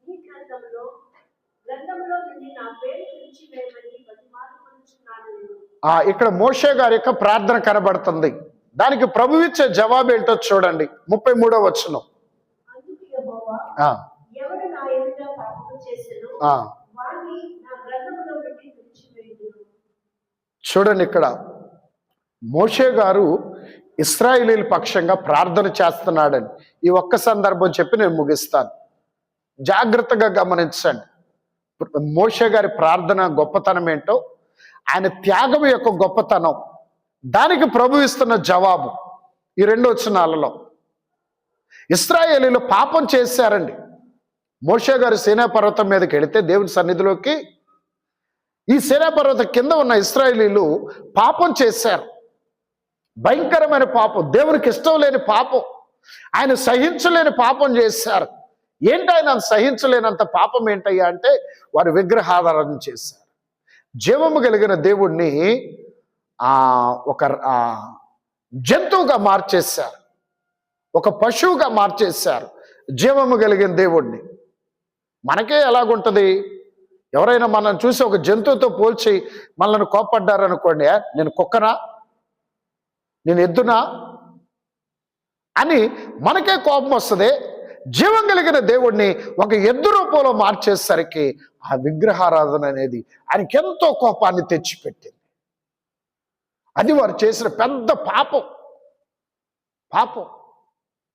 నీ గ్రంథములో నుండి నా పేరు తుడిచివేయమని బతిమాలుకొనుచున్నాను నేను. ఇక్కడ మోషే గారి యొక్క ప్రార్థన కనబడుతుంది. దానికి ప్రభు ఇచ్చే జవాబు ఏంటో చూడండి, 33వ వచనం. అందుకు యెహోవా, ఎవడు నా ఎదుట పాపము చేసెనో వాణ్ణి నా గ్రంథములో నుండి తుడిచివేయుదును. చూడండి, ఇక్కడ మోషే గారు ఇశ్రాయేలీల పక్షంగా ప్రార్థన చేస్తున్నాడని ఈ ఒక్క సందర్భం చెప్పి నేను ముగిస్తాను. జాగ్రత్తగా గమనించండి. మోషే గారి ప్రార్థన గొప్పతనం ఏంటో, ఆయన త్యాగం యొక్క గొప్పతనం, దానికి ప్రభు ఇస్తున్న జవాబు ఈ 2 వచనాలలో. ఇశ్రాయేలీలు పాపం చేశారండి. మోషే గారు సీనా పర్వతం మీదకి వెళితే దేవుని సన్నిధిలోకి, ఈ సీనా పర్వతం కింద ఉన్న ఇశ్రాయేలీలు పాపం చేశారు. భయంకరమైన పాపం, దేవునికి ఇష్టం లేని పాపం, ఆయన సహించలేని పాపం చేశారు. ఏంటి ఆయన సహించలేనంత పాపం ఏంటయ్యా అంటే, వారు విగ్రహారాధన చేశారు. జీవము కలిగిన దేవుణ్ణి ఒక జంతువుగా మార్చేశారు, ఒక పశువుగా మార్చేశారు జీవము కలిగిన దేవుణ్ణి. మనకే ఎలాగుంటుంది, ఎవరైనా మనం చూసి ఒక జంతువుతో పోల్చి మనల్ని కోప్పడ్డారనుకోండి, నేను కుక్కనా, నేను ఎద్దునా అని మనకే కోపం వస్తుంది. జీవం కలిగిన దేవుణ్ణి ఒక ఎద్దు రూపంలో మార్చేసరికి ఆ విగ్రహారాధన అనేది ఆయనకి ఎంతో కోపాన్ని తెచ్చిపెట్టింది. అది వారు చేసిన పెద్ద పాపం.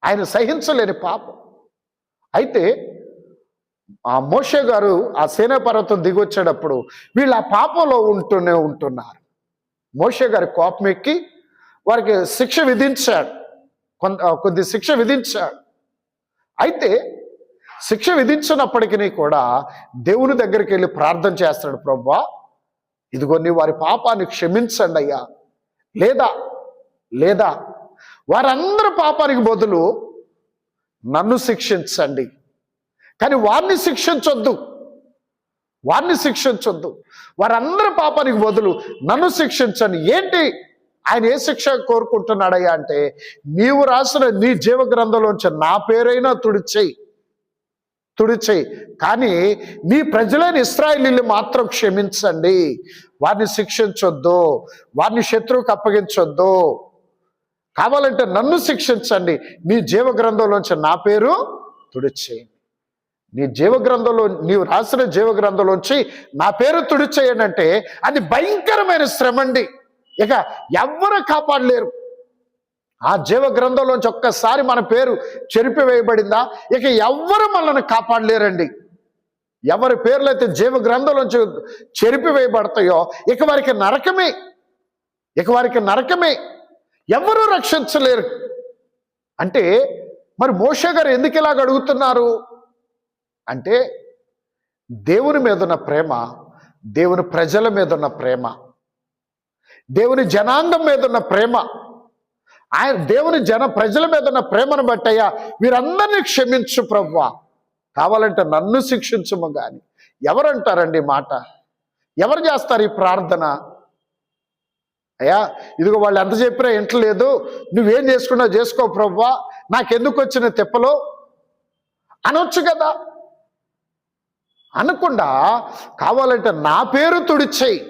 ఆయన సహించలేని పాపం. అయితే ఆ మోషే గారు ఆ సీనా పర్వతం దిగొచ్చేటప్పుడు వీళ్ళు ఆ పాపంలో ఉంటున్నారు. మోషే గారి కోపం ఎక్కి వారికి శిక్ష విధించాడు, కొద్ది శిక్ష విధించాడు. అయితే శిక్ష విధించినప్పటికీ కూడా దేవుని దగ్గరికి వెళ్ళి ప్రార్థన చేస్తాడు, ప్రభువా ఇదిగో నీ వారి పాపాన్ని క్షమించండి అయ్యా, లేదా వారందరి పాపానికి బదులు నన్ను శిక్షించండి, కానీ వారిని శిక్షించొద్దు, వారందరి పాపానికి బదులు నన్ను శిక్షించండి. ఏంటి ఆయన ఏ శిక్ష కోరుకుంటున్నాడయ్యా అంటే, నీవు రాసిన నీ జీవ గ్రంథంలోంచి నా పేరైనా తుడిచేయి, కానీ నీ ప్రజలైన ఇశ్రాయేలీయులు మాత్రం క్షమించండి, వారిని శిక్షించొద్దు, వారిని శత్రువుకు అప్పగించొద్దు, కావాలంటే నన్ను శిక్షించండి, నీ జీవ గ్రంథంలోంచి నా పేరు తుడిచేయండి. నీ జీవగ్రంథంలో నీవు రాసిన జీవగ్రంథంలోంచి నా పేరు తుడిచేయండి అంటే అది భయంకరమైన శ్రమ అండి. ఇక ఎవ్వరు కాపాడలేరు. ఆ జీవ గ్రంథంలోంచి ఒక్కసారి మన పేరు చెరిపివేయబడిందా ఇక ఎవ్వరు మనల్ని కాపాడలేరండి. ఎవరి పేర్లు అయితే జీవ గ్రంథంలోంచి చెరిపివేయబడతాయో ఇక వారికి నరకమే, ఇక వారికి నరకమే, ఎవరు రక్షించలేరు. అంటే మరి మోషే గారు ఎందుకు ఇలాగ అడుగుతున్నారు అంటే దేవుని మీద ఉన్న ప్రేమ, దేవుని ప్రజల మీద ఉన్న ప్రేమ, దేవుని జనాంగం మీద ఉన్న ప్రేమ, ఆయన దేవుని ప్రజల మీద ఉన్న ప్రేమను బట్టి అయ్యా వీరందరినీ క్షమించు ప్రభువా, కావాలంటే నన్ను శిక్షించము. కానీ ఎవరంటారండి మాట? ఎవరు చేస్తారు ఈ ప్రార్థన? అయ్యా ఇదిగో వాళ్ళు ఎంత చెప్పినా ఇంటలేదు, నువ్వేం చేసుకున్నా చేసుకో ప్రభువా, నాకెందుకు వచ్చిన తిప్పలో అనొచ్చు కదా. అనకుండా కావాలంటే నా పేరు తుడిచేయి.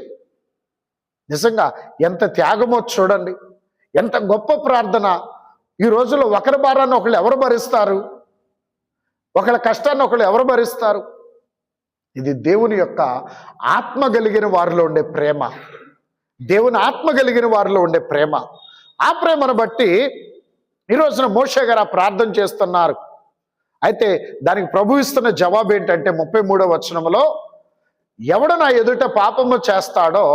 నిజంగా ఎంత త్యాగమో చూడండి, ఎంత గొప్ప ప్రార్థన. ఈ రోజుల్లో ఒకరి భారాన్ని ఒకళ్ళు ఎవరు భరిస్తారు? ఒకళ్ళ కష్టాన్ని ఒకళ్ళు ఎవరు భరిస్తారు? ఇది దేవుని యొక్క ఆత్మ కలిగిన వారిలో ఉండే ప్రేమ, దేవుని ఆత్మ కలిగిన వారిలో ఉండే ప్రేమ. ఆ ప్రేమను బట్టి ఈ రోజున మోషే గారు ఆ ప్రార్థన చేస్తున్నారు. అయితే దానికి ప్రభు ఇస్తున్న జవాబు ఏంటంటే 33వ వచనంలో, ఎవడు నా ఎదుట పాపము చేస్తాడో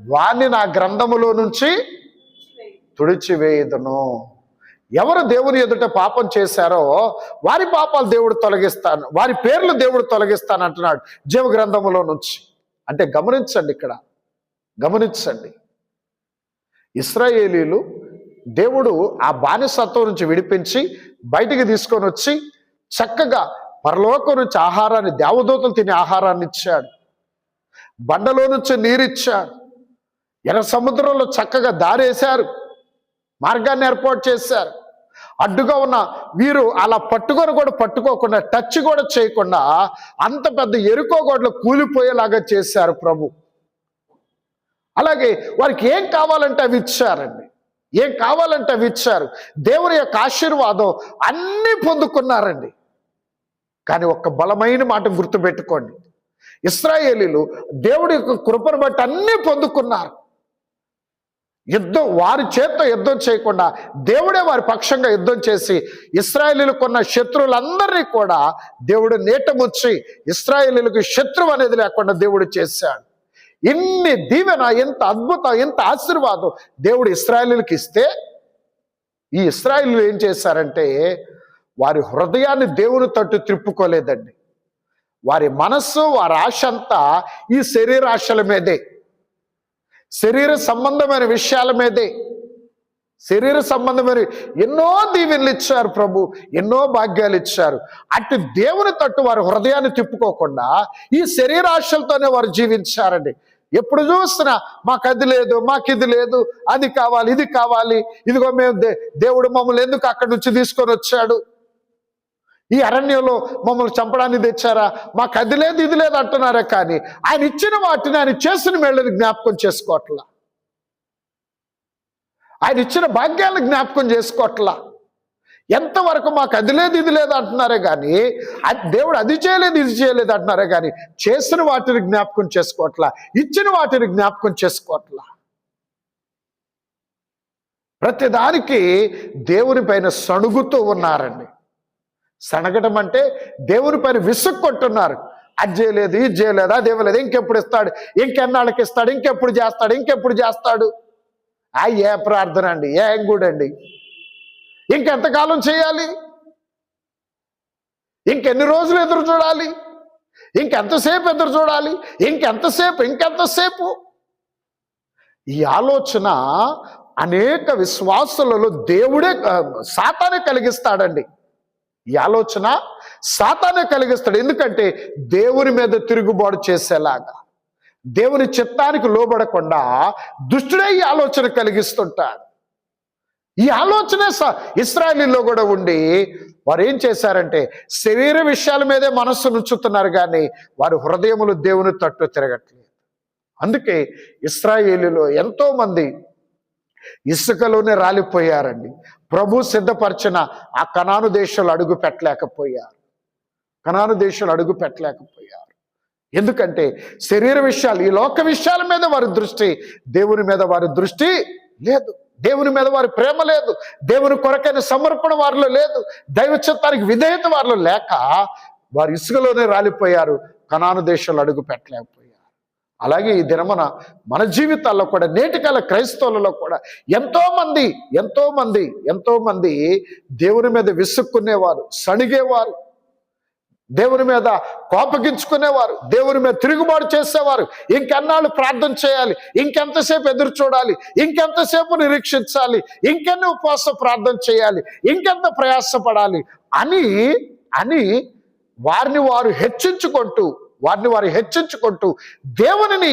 వాణ్ణి నా గ్రంథములో నుంచి తుడిచివేయుదును. ఎవరు దేవుని ఎదుట పాపం చేశారో వారి పాపాలు దేవుడు తొలగిస్తాను, వారి పేర్లు దేవుడు తొలగిస్తాను అంటున్నాడు జీవ గ్రంథములో నుంచి. అంటే గమనించండి, ఇక్కడ గమనించండి, ఇశ్రాయేలీలు దేవుడు ఆ బానిసత్వం నుంచి విడిపించి బయటికి తీసుకొని వచ్చి చక్కగా పరలోకం నుంచి ఆహారాన్ని, దేవదూతలు తినే ఆహారాన్ని ఇచ్చాడు, బండలో నుంచి నీరిచ్చాడు, ఎర్ర సముద్రంలో చక్కగా దారేశారు, మార్గాన్ని ఏర్పాటు చేశారు. అడ్డుగా ఉన్న వీరు అలా పట్టుకోకుండా టచ్ కూడా చేయకుండా అంత పెద్ద ఎరుకో గోడలు కూలిపోయేలాగా చేశారు ప్రభు. అలాగే వారికి ఏం కావాలంటే అవి ఇచ్చారండి, ఏం కావాలంటే అవి ఇచ్చారు. దేవుని యొక్క ఆశీర్వాదం అన్నీ పొందుకున్నారండి. కానీ ఒక్క బలమైన మాట గుర్తుపెట్టుకోండి, ఇశ్రాయేలీలు దేవుడి యొక్క కృపను బట్టి అన్నీ పొందుకున్నారు. యుద్ధం వారి చేత్తో యుద్ధం చేయకుండా దేవుడే వారి పక్షంగా యుద్ధం చేసి ఇశ్రాయేలీలకు ఉన్న శత్రువులందరినీ కూడా దేవుడు నీటముచ్చి ఇశ్రాయేలీలకు శత్రువు అనేది లేకుండా దేవుడు చేశాడు. ఇన్ని దీవెన, ఎంత అద్భుతం, ఎంత ఆశీర్వాదం దేవుడు ఇశ్రాయేలీలకు ఇస్తే ఈ ఇశ్రాయేలీలు ఏం చేశారంటే వారి హృదయాన్ని దేవుని తట్టు త్రిప్పుకోలేదండి. వారి మనస్సు, వారి ఆశ అంతా ఈ శరీరాశల మీదే, శరీర సంబంధమైన విషయాల మీదే. శరీర సంబంధమైన ఎన్నో దీవెనలు ఇచ్చారు ప్రభు, ఎన్నో భాగ్యాలు ఇచ్చారు. అటు దేవుని తట్టు వారి హృదయాన్ని తిప్పుకోకుండా ఈ శరీరాశలతోనే వారు జీవించారండి. ఎప్పుడు చూసినా మాకు అది లేదు, మాకు ఇది లేదు, అది కావాలి, ఇది కావాలి, ఇదిగో మేము దేవుడు మమ్మల్ని ఎందుకు అక్కడి నుంచి తీసుకొని వచ్చాడు, ఈ అరణ్యంలో మమ్మల్ని చంపడానికి తెచ్చారా, మాకు అది లేదు ఇది లేదు అంటున్నారా. కానీ ఆయన ఇచ్చిన వాటిని, ఆయన చేసిన మేళ్ళని జ్ఞాపకం చేసుకోవట్లా, ఆయన ఇచ్చిన భాగ్యాలను జ్ఞాపకం చేసుకోవట్లా. ఎంతవరకు మాకు అది లేదు ఇది లేదు అంటున్నారే కానీ దేవుడు అది చేయలేదు ఇది చేయలేదు అంటున్నారే కానీ చేసిన వాటిని జ్ఞాపకం చేసుకోవట్లా, ఇచ్చిన వాటిని జ్ఞాపకం చేసుకోవట్లా. ప్రతిదానికి దేవుని పైన సణుగుతూ ఉన్నారండి. సనగటం అంటే దేవుని పైన విసుక్కొంటున్నారు. అది చేయలేదు, ఇది చేయలేదు, అది ఇవ్వలేదు, ఇంకెప్పుడు ఇస్తాడు, ఇంకెన్నాళ్ళకి ఇస్తాడు, ఇంకెప్పుడు చేస్తాడు, ఇంకెప్పుడు చేస్తాడు. ఏ ప్రార్థన అండి, ఏం గుడండి, ఇంకెంతకాలం చేయాలి, ఇంకెన్ని రోజులు ఎదురు చూడాలి, ఇంకెంతసేపు ఎదురు చూడాలి, ఇంకెంతసేపు. ఈ ఆలోచన అనేక విశ్వాసులలో సాతానే కలిగిస్తాడండి. ఈ ఆలోచన సాతానే కలిగిస్తాడు. ఎందుకంటే దేవుని మీద తిరుగుబాటు చేసేలాగా, దేవుని చిత్తానికి లోబడకుండా దుష్టుడే ఈ ఆలోచన కలిగిస్తుంటాడు. ఈ ఆలోచన ఇశ్రాయేలీలో కూడా ఉండి వారు ఏం చేశారంటే శరీర విషయాల మీదే మనస్సు నుంచుతున్నారు కానీ వారి హృదయములు దేవుని తట్టు తిరగట్లేదు. అందుకే ఇశ్రాయేలీలో ఎంతో మంది ఇసుకలోనే రాలిపోయారండి. ప్రభు సిద్ధపరిచిన ఆ కనాను దేశంలో అడుగు పెట్టలేకపోయారు. ఎందుకంటే శరీర విషయాలు, ఈ లోక విషయాల మీద వారి దృష్టి, దేవుని మీద వారి దృష్టి లేదు. దేవుని మీద వారి ప్రేమ లేదు. దేవుని కొరకైన సమర్పణ వారిలో లేదు. దైవ చిత్తానికి విధేయత వారిలో లేక వారు ఇసుకలోనే రాలిపోయారు. కనాను దేశంలో అడుగు పెట్టలేకపోయారు. అలాగే ఈ దినమున మన జీవితాల్లో కూడా, నేటికాల క్రైస్తవులలో కూడా ఎంతో మంది దేవుని మీద విసుక్కునేవారు, సణిగేవారు, దేవుని మీద కోపగించుకునేవారు, దేవుని మీద తిరుగుబాటు చేసేవారు. ఇంకెన్నాళ్ళు ప్రార్థన చేయాలి, ఇంకెంతసేపు ఎదురు చూడాలి, ఇంకెంతసేపు నిరీక్షించాలి, ఇంకెన్ని ఉపవాస ప్రార్థన చేయాలి, ఇంకెంత ప్రయాసపడాలి అని వారిని వారు హెచ్చించుకుంటూ దేవుని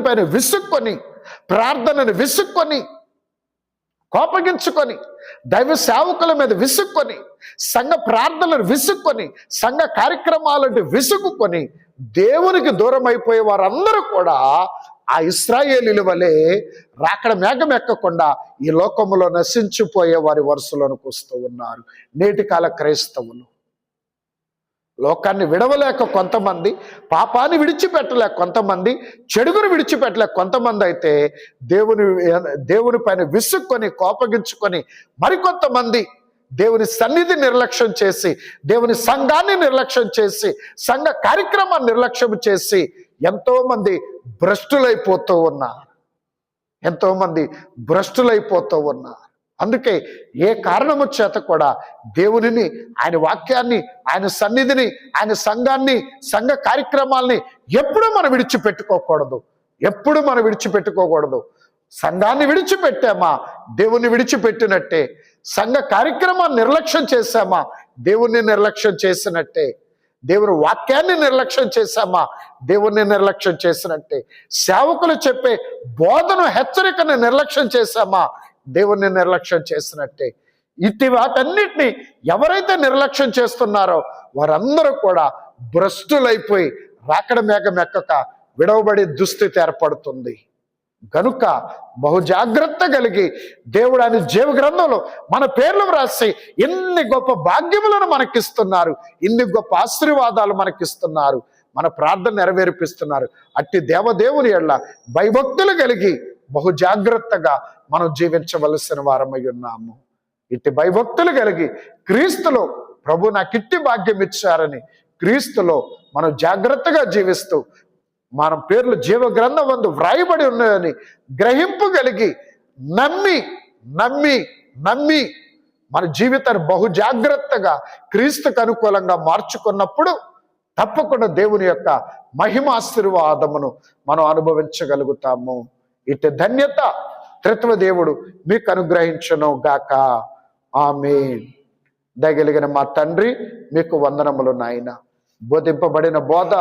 పైన విసుక్కొని, ప్రార్థనను విసుక్కొని, కోపగించుకొని, దైవ సేవకుల మీద విసుక్కొని, సంఘ ప్రార్థనలు విసుక్కొని, సంఘ కార్యక్రమాలంటే విసుక్కుని దేవునికి దూరం అయిపోయే వారందరూ కూడా ఆ ఇశ్రాయేలీల వలె రాకడ మేఘం ఎక్కకుండా ఈ లోకములో నశించిపోయే వారి వరుసలోనికి వస్తూ ఉన్నారు. నేటి కాల క్రైస్తవులు లోకాన్ని విడవలేక కొంతమంది, పాపాన్ని విడిచిపెట్టలేక కొంతమంది, చెడుగును విడిచిపెట్టలేక కొంతమంది అయితే దేవుని పైన విసుక్కొని, కోపగించుకొని, మరికొంతమంది దేవుని సన్నిధి నిర్లక్ష్యం చేసి, దేవుని సంఘాన్ని నిర్లక్ష్యం చేసి, సంఘ కార్యక్రమాన్ని నిర్లక్ష్యం చేసి ఎంతోమంది భ్రష్టులైపోతూ ఉన్నారు. అందుకే ఏ కారణము చేత కూడా దేవునిని, ఆయన వాక్యాన్ని, ఆయన సన్నిధిని, ఆయన సంఘాన్ని, సంఘ కార్యక్రమాల్ని ఎప్పుడూ మనం విడిచిపెట్టుకోకూడదు. సంఘాన్ని విడిచిపెట్టామా, దేవుణ్ణి విడిచిపెట్టినట్టే. సంఘ కార్యక్రమాన్ని నిర్లక్ష్యం చేశామా, దేవుణ్ణి నిర్లక్ష్యం చేసినట్టే. దేవుని వాక్యాన్ని నిర్లక్ష్యం చేశామా, దేవుణ్ణి నిర్లక్ష్యం చేసినట్టే. సేవకులు చెప్పే బోధన, హెచ్చరికను నిర్లక్ష్యం చేశామా, దేవుణ్ణి నిర్లక్ష్యం చేసినట్టే. ఇటు వాటన్నిటిని ఎవరైతే నిర్లక్ష్యం చేస్తున్నారో వారందరూ కూడా భ్రష్టులైపోయి రాకడ మేఘం ఎక్కక విడవబడి దుస్థితి ఏర్పడుతుంది. గనుక బహు జాగ్రత్త కలిగి దేవుడు ఆయన జీవ గ్రంథంలో మన పేర్లు వ్రాసి ఎన్ని గొప్ప భాగ్యములను మనకిస్తున్నారు, ఇన్ని గొప్ప ఆశీర్వాదాలు మనకిస్తున్నారు, మన ప్రార్థన నెరవేర్పిస్తున్నారు. అట్టి దేవదేవుని ఎడల భయభక్తులు కలిగి బహు జాగ్రత్తగా మనం జీవించవలసిన వారమై ఉన్నాము. ఇట్టి భయభక్తులు కలిగి క్రీస్తులో, ప్రభు నాకు ఇట్టి భాగ్యం ఇచ్చారని క్రీస్తులో మనం జాగ్రత్తగా జీవిస్తూ మన పేర్లు జీవ గ్రంథం నందు వ్రాయబడి ఉన్నాయని గ్రహింపు కలిగి నమ్మి మన జీవితాన్ని బహు జాగ్రత్తగా క్రీస్తుకు అనుకూలంగా మార్చుకున్నప్పుడు తప్పకుండా దేవుని యొక్క మహిమ ఆశీర్వాదమును మనం అనుభవించగలుగుతాము. ఇటు ధన్యత త్రిత్వ దేవుడు మీకు అనుగ్రహించును గాక. ఆమేన్. దయగలిగిన మా తండ్రి, మీకు వందనములు నాయన. బోధింపబడిన బోధ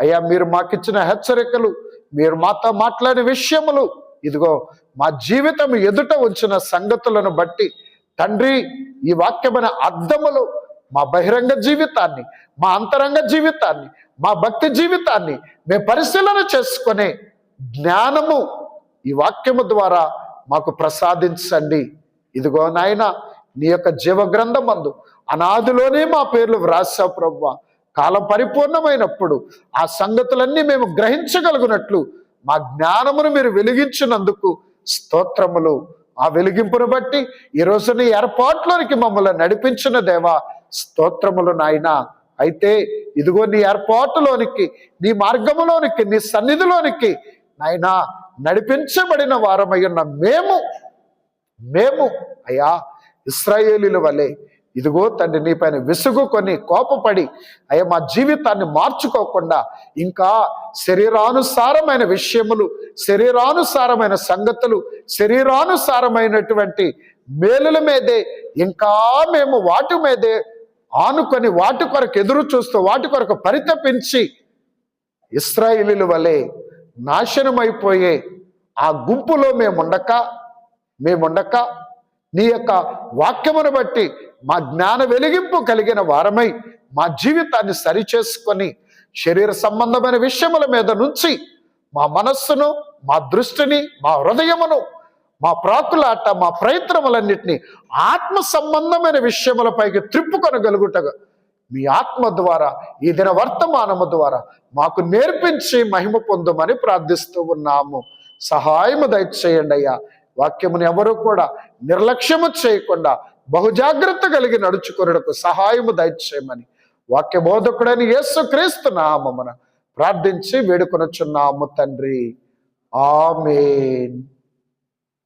అయ్యా, మీరు మాకిచ్చిన హెచ్చరికలు, మీరు మాతో మాట్లాడిన విషయములు, ఇదిగో మా జీవితం ఎదుట ఉంచిన సంగతులను బట్టి తండ్రి, ఈ వాక్యమైన అర్థములు మా బహిరంగ జీవితాన్ని, మా అంతరంగ జీవితాన్ని, మా భక్తి జీవితాన్ని మేము పరిశీలన చేసుకునే జ్ఞానము ఈ వాక్యము ద్వారా మాకు ప్రసాదించండి. ఇదిగో నాయన, నీ యొక్క జీవ గ్రంథమందు అనాదిలోనే మా పేర్లు వ్రాసావు ప్రభువా. కాలం పరిపూర్ణమైనప్పుడు ఆ సంగతులన్నీ మేము గ్రహించగలుగునట్లు మా జ్ఞానమును మీరు వెలిగించినందుకు స్తోత్రములు. ఆ వెలిగింపును బట్టి ఈరోజు నీ ఏర్పాట్లోనికి మమ్మల్ని నడిపించిన దేవా స్తోత్రములు నాయన. అయితే ఇదిగో నీ ఏర్పాటులోనికి, నీ మార్గములోనికి, నీ సన్నిధిలోనికి నాయన నడిపించబడిన వారమై ఉన్న మేము అయ్యా ఇశ్రాయేలీల వలె ఇదిగో తండ్రి నీ పైన విసుగుకొని కోపపడి అయ్యా మా జీవితాన్ని మార్చుకోకుండా ఇంకా శరీరానుసారమైన విషయములు, శరీరానుసారమైన సంగతులు, శరీరానుసారమైనటువంటి మేలుల మీదే ఇంకా మేము వాటి మీదే ఆనుకొని వాటి కొరకు ఎదురు చూస్తూ వాటి కొరకు పరితపించి ఇశ్రాయేలీల వలె నాశనమైపోయే ఆ గుంపులో మేముండక నీ యొక్క వాక్యమును బట్టి మా జ్ఞాన వెలిగింపు కలిగిన వారమై మా జీవితాన్ని సరిచేసుకొని శరీర సంబంధమైన విషయముల మీద నుంచి మా మనస్సును, మా దృష్టిని, మా హృదయమును, మా ప్రాకులాట, మా ప్రయత్నములన్నిటినీ ఆత్మ సంబంధమైన విషయములపైకి త్రిప్పుకొనగలుగుటగా మీ ఆత్మ ద్వారా ఈ దిన వర్తమానము ద్వారా మాకు నేర్పించి మహిమ పొందమని ప్రార్థిస్తూ ఉన్నాము. సహాయము దయచేయండి అయ్యా. వాక్యమును ఎవరు కూడా నిర్లక్ష్యము చేయకుండా బహుజాగ్రత్త కలిగి నడుచుకొనుటకు సహాయము దయచేయమని వాక్య బోధకుడని యేసుక్రీస్తు నామమున ప్రార్థించి వేడుకొనుచున్నాము తండ్రి. ఆమేన్.